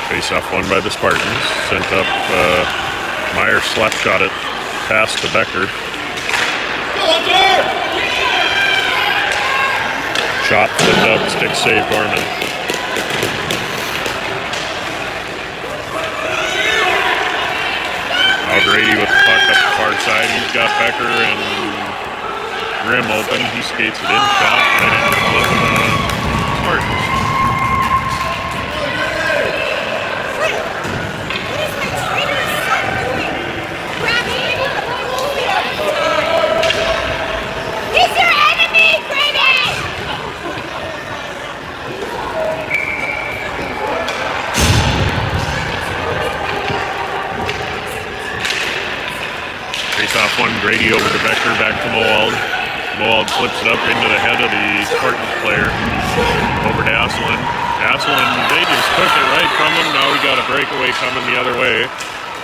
Face-off won by the Spartans. Sent up, Meyer slap shot it past to Becker. Shot, flipped up, stick save, Gorman. Now Grady with the puck up the far side. He's got Becker and Grimm open. He skates it in, shot right into the glove of the Spartans. Face-off one, Grady over to Becker, back to Moald. Moald flips it up into the head of the Spartans player. Over to Asselin. Asselin, they just took it right from him. Now we got a breakaway coming the other way.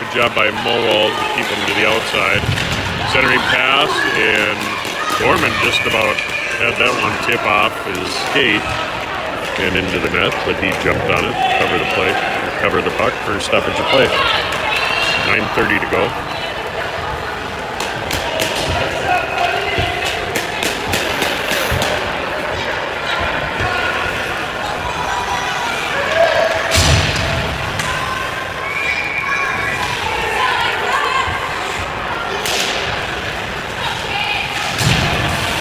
Good job by Moald to keep him to the outside. Centering pass, and Gorman just about had that one tip off his skate and into the net, but he jumped on it to cover the play, cover the puck for stoppage of play. 9:30 to go.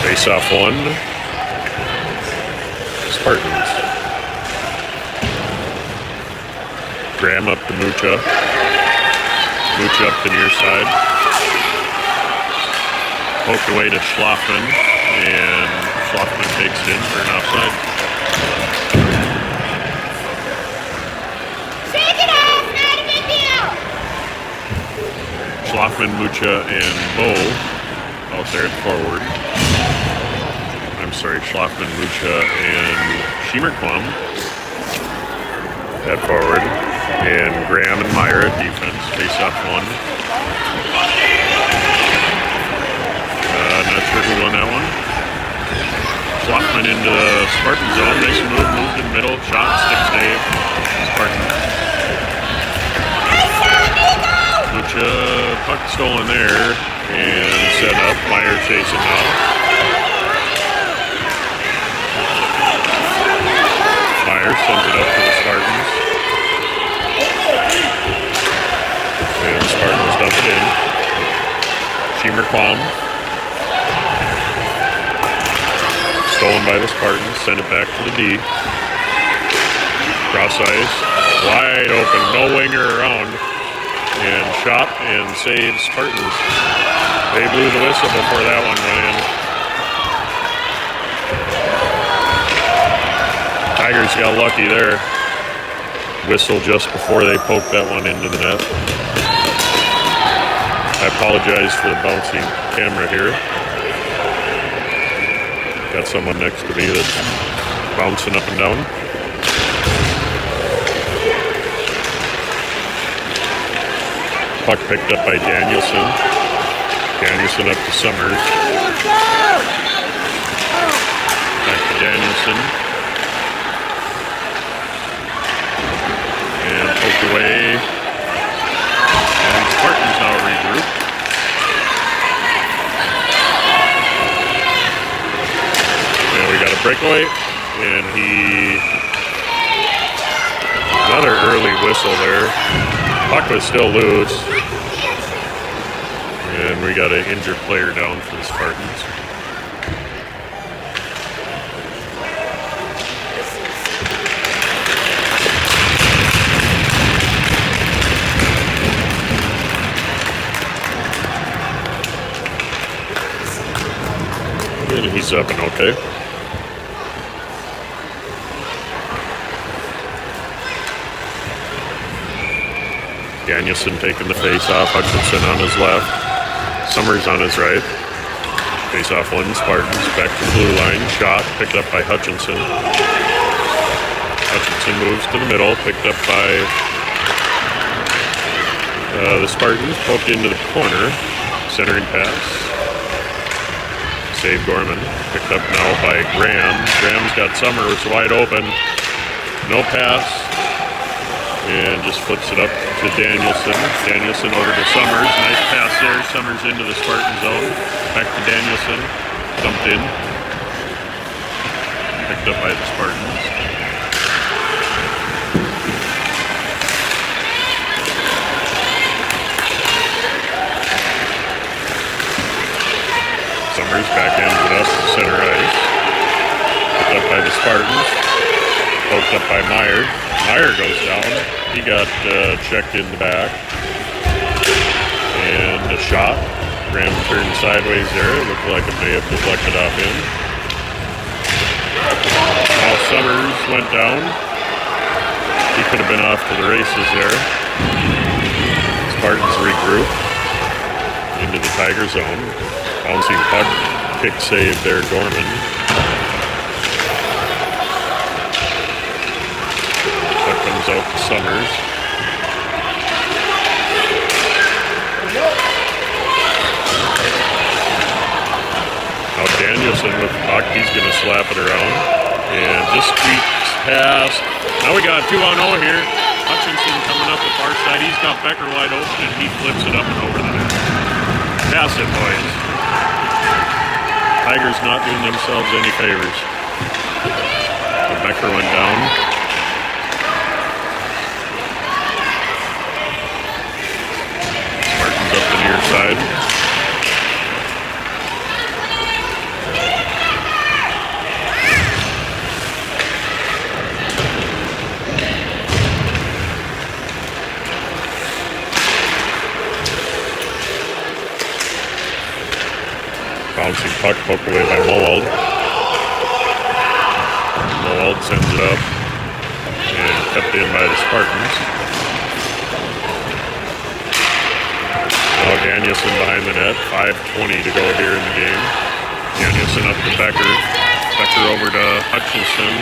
Face-off one. Spartans. Graham up to Mucha. Mucha up the near side. Poked away to Schlaffman, and Schlaffman takes it in for an offside. Shake it off, not a big deal. Schlaffman, Mucha, and Bo out there at forward. I'm sorry, Schlaffman, Mucha, and Schiemerquam at forward. And Graham and Meyer at defense. Face off one. Not sure who won that one. Schlaffman into the Spartan zone. Nice move, moved in the middle. Shot, stick save. Spartan. Mucha, puck stolen there. And set up. Meyer chasing now. Meyer sends it up to the Spartans. And the Spartans dump it in. Schiemerquam. Stolen by the Spartans. Send it back to the D. Cross ice. Wide open. No winger around. And shot and save Spartans. They blew the whistle before that one went in. Tigers got lucky there. Whistle just before they poked that one into the net. I apologize for the bouncing camera here. Got someone next to me that's bouncing up and down. Puck picked up by Danielson. Danielson up to Summers. Back to Danielson. And poked away. And Spartans now regroup. And we got a breakaway. And another early whistle there. Puck was still loose. And we got an injured player down for the Spartans. And he's up and okay. Danielson taking the face off. Hutchinson on his left. Summers on his right. Face off one. Spartans back to the blue line. Shot picked up by Hutchinson. Hutchinson moves to the middle. Picked up by the Spartans. Poked into the corner. Centering pass. Save Gorman. Picked up now by Graham. Graham's got Summers wide open. No pass. And just flips it up to Danielson. Danielson over to Summers. Nice pass there. Summers into the Spartan zone. Back to Danielson. Dumped in. Picked up by the Spartans. Summers back ends with us. Center ice. Picked up by the Spartans. Poked up by Meyer. Meyer goes down. He got checked in the back. And a shot. Graham turned sideways there. It looked like it may have deflected off in. Now Summers went down. He could have been off to the races there. Spartans regroup into the Tiger zone. Bouncing puck. Kick save there, Gorman. Comes out to Summers. Now Danielson with the puck. He's going to slap it around. And just squeaks past. Now we got a 2-on-0 here. Hutchinson coming up the far side. He's got Becker wide open and he flips it up and over the net. Pass it, boys. Tigers not doing themselves any favors. So Becker went down. Up the near side. Bouncing puck poked away by Moorhead. Moorhead sends it up and kept in by the Spartans. Now Danielson behind the net. 5:20 to go here in the game. Danielson up to Becker. Becker over to Hutchinson.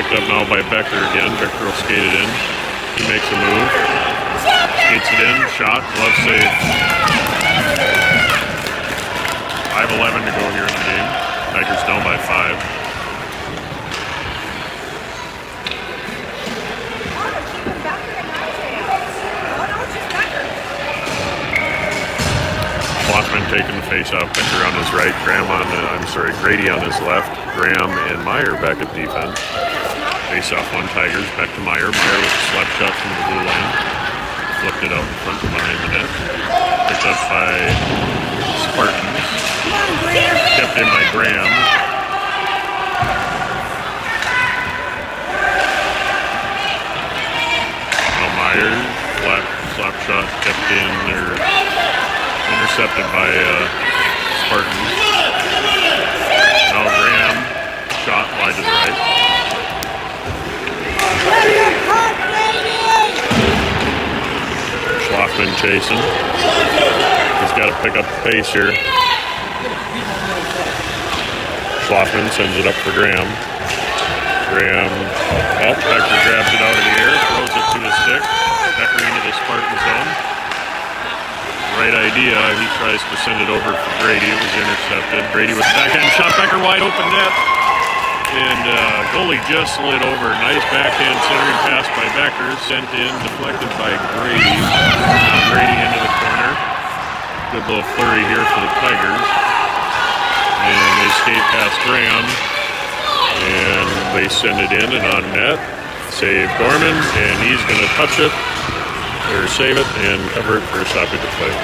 Picked up now by Becker again. Becker will skate it in. He makes a move. Skates it in. Shot. Glove save. 5:11 to go here in the game. Tigers down by 5. Flossman taking the face-off. Becker on his right. Grady on his left. Graham and Meyer back at defense. Face-off on Tigers. Back to Meyer. Meyer with a slap shot from the blue line. Flipped it out in front and behind the net. Picked up by Spartans. Kept in by Graham. Now Meyer. Slap shot kept in there. Intercepted by Spartans. Now Graham, shot wide to the right. Schlafman chasing. He's got to pick up the pace here. Schlafman sends it up for Graham. Graham, Becker grabs it out of the air, throws it to the stick. Becker into the Spartan zone. Right idea. He tries to send it over for Brady. It was intercepted. Brady with backhand shot. Becker wide open net. And goalie just slid over. Nice backhand centering pass by Becker. Sent in, deflected by Brady. Now Brady into the corner. Good little flurry here for the Tigers. And they skate past Graham. And they send it in and on net. Save Gorman. And he's going to touch it. Or save it and cover it for a stoppage of play.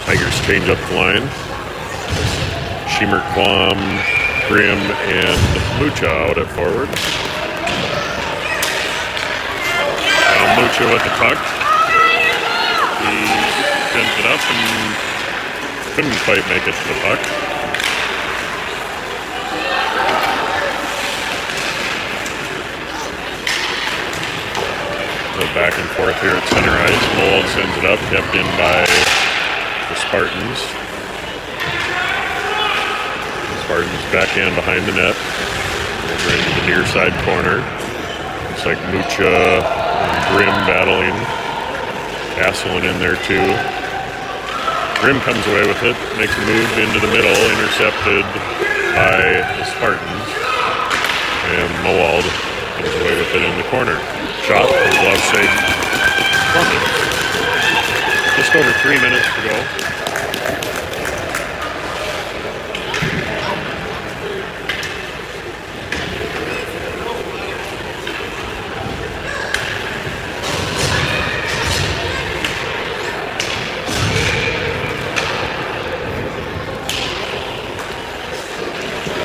Tigers change up the line. Schiemer, Klom, Grimm, and Mucha out at forward. Now Mucha with the puck. He sends it up and couldn't quite make it to the puck. The back and forth here at center ice. Mold sends it up, kept in by the Spartans. The Spartans backhand behind the net. Over into the near side corner. Looks like Mucha and Grimm battling. Asselin in there too. Grimm comes away with it, makes a move into the middle, intercepted by the Spartans. And Moald comes away with it in the corner. Shot, glove save. Just over 3 minutes to go.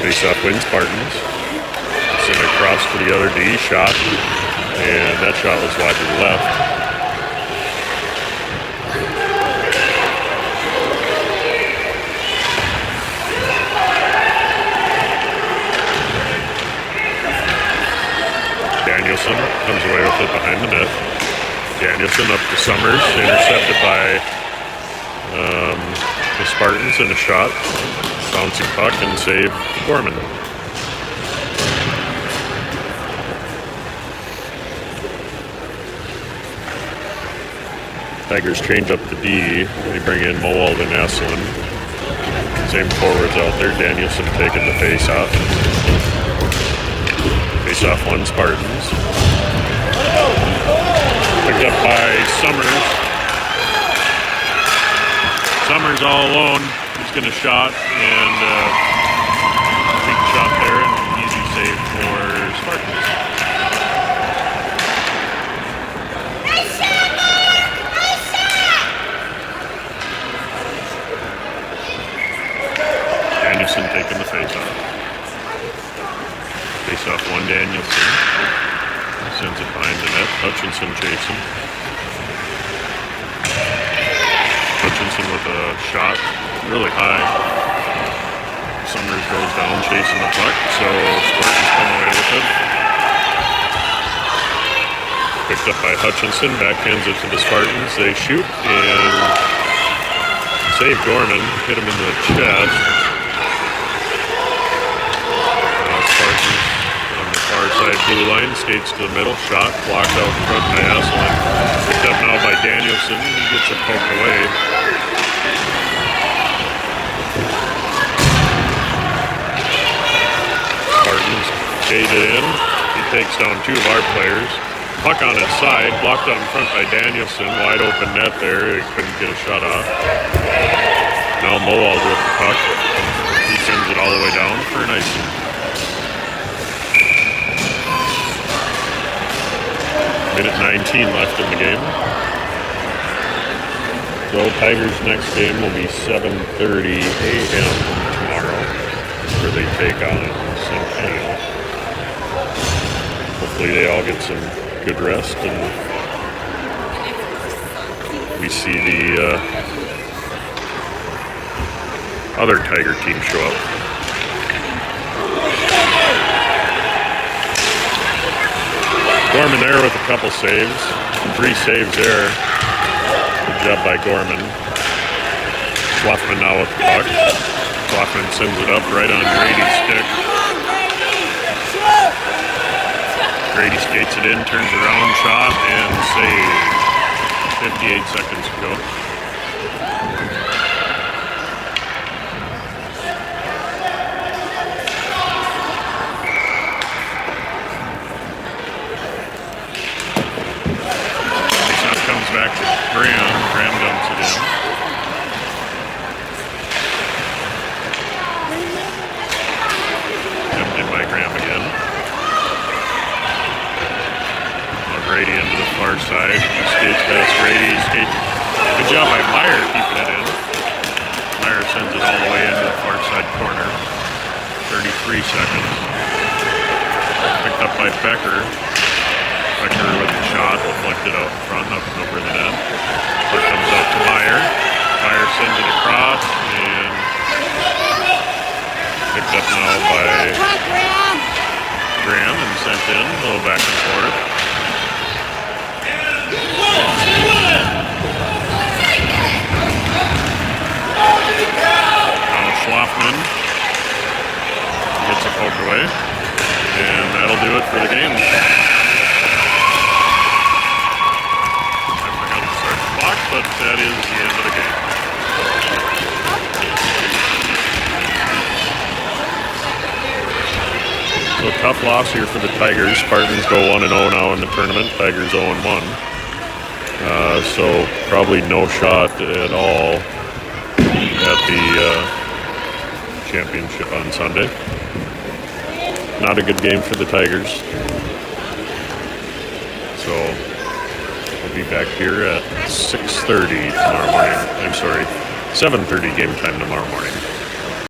Face-off win Spartans. Send it across to the other D. Shot. And that shot was wide to the left. Danielson comes away with it behind the net. Danielson up to Summers. Intercepted by the Spartans in a shot. Bouncing puck and save Gorman. Tigers change up the D. They bring in Moald and Asselin. Same forwards out there. Danielson taking the face-off. Face-off one, Spartans. Picked up by Summers. Summers all alone. He's going to shot and big shot there and an easy save for Spartans. Nice shot, Mark! Nice shot! Anderson taking the face-off. Picks up one. Danielson sends it behind the net. Hutchinson chasing. Hutchinson with a shot really high. Summers goes down chasing the puck, so Spartans come away with it. Picked up by Hutchinson, backhands it to the Spartans. They shoot and save Gorman, hit him in the chest. Spartans on the far side blue line, skates to the middle, shot, blocked out in front by Asselin. Picked up now by Danielson, he gets it poked away. Spartans skated in, he takes down two of our players. Puck on his side, blocked out in front by Danielson, wide open net there, he couldn't get a shot off. Now Moorhead with the puck, he sends it all the way down for an icing. Minute 19 left in the game. So Tigers' next game will be 7:30 a.m. tomorrow, where they take on Centennial. Hopefully they all get some good rest and we see the other Tiger team show up. Gorman there with a couple saves. 3 saves there. Good job by Gorman. Schwaffman now with the puck. Schwaffman sends it up right on Grady's stick. Grady skates it in, turns around, shot, and save. 58 seconds to go. Back to Graham. Graham dumps it in. Dumped in by Graham again. Now Grady into the far side. He skates past Grady. Good job by Meyer keeping it in. Meyer sends it all the way into the far side corner. 33 seconds. Picked up by Becker. Becker with the shot, deflected out in front, up and over the net. Puck comes out to Meyer. Meyer sends it across, and picked up now by Graham and sent in, a little back and forth. Now Schwaffman gets a poke away, and that'll do it for the game. But that is the end of the game. So tough loss here for the Tigers. Spartans go 1-0 now in the tournament. Tigers 0-1. So probably no shot at all at the championship on Sunday. Not a good game for the Tigers. So we'll be back here at 6:30 tomorrow morning. I'm sorry, 7:30 game time tomorrow morning.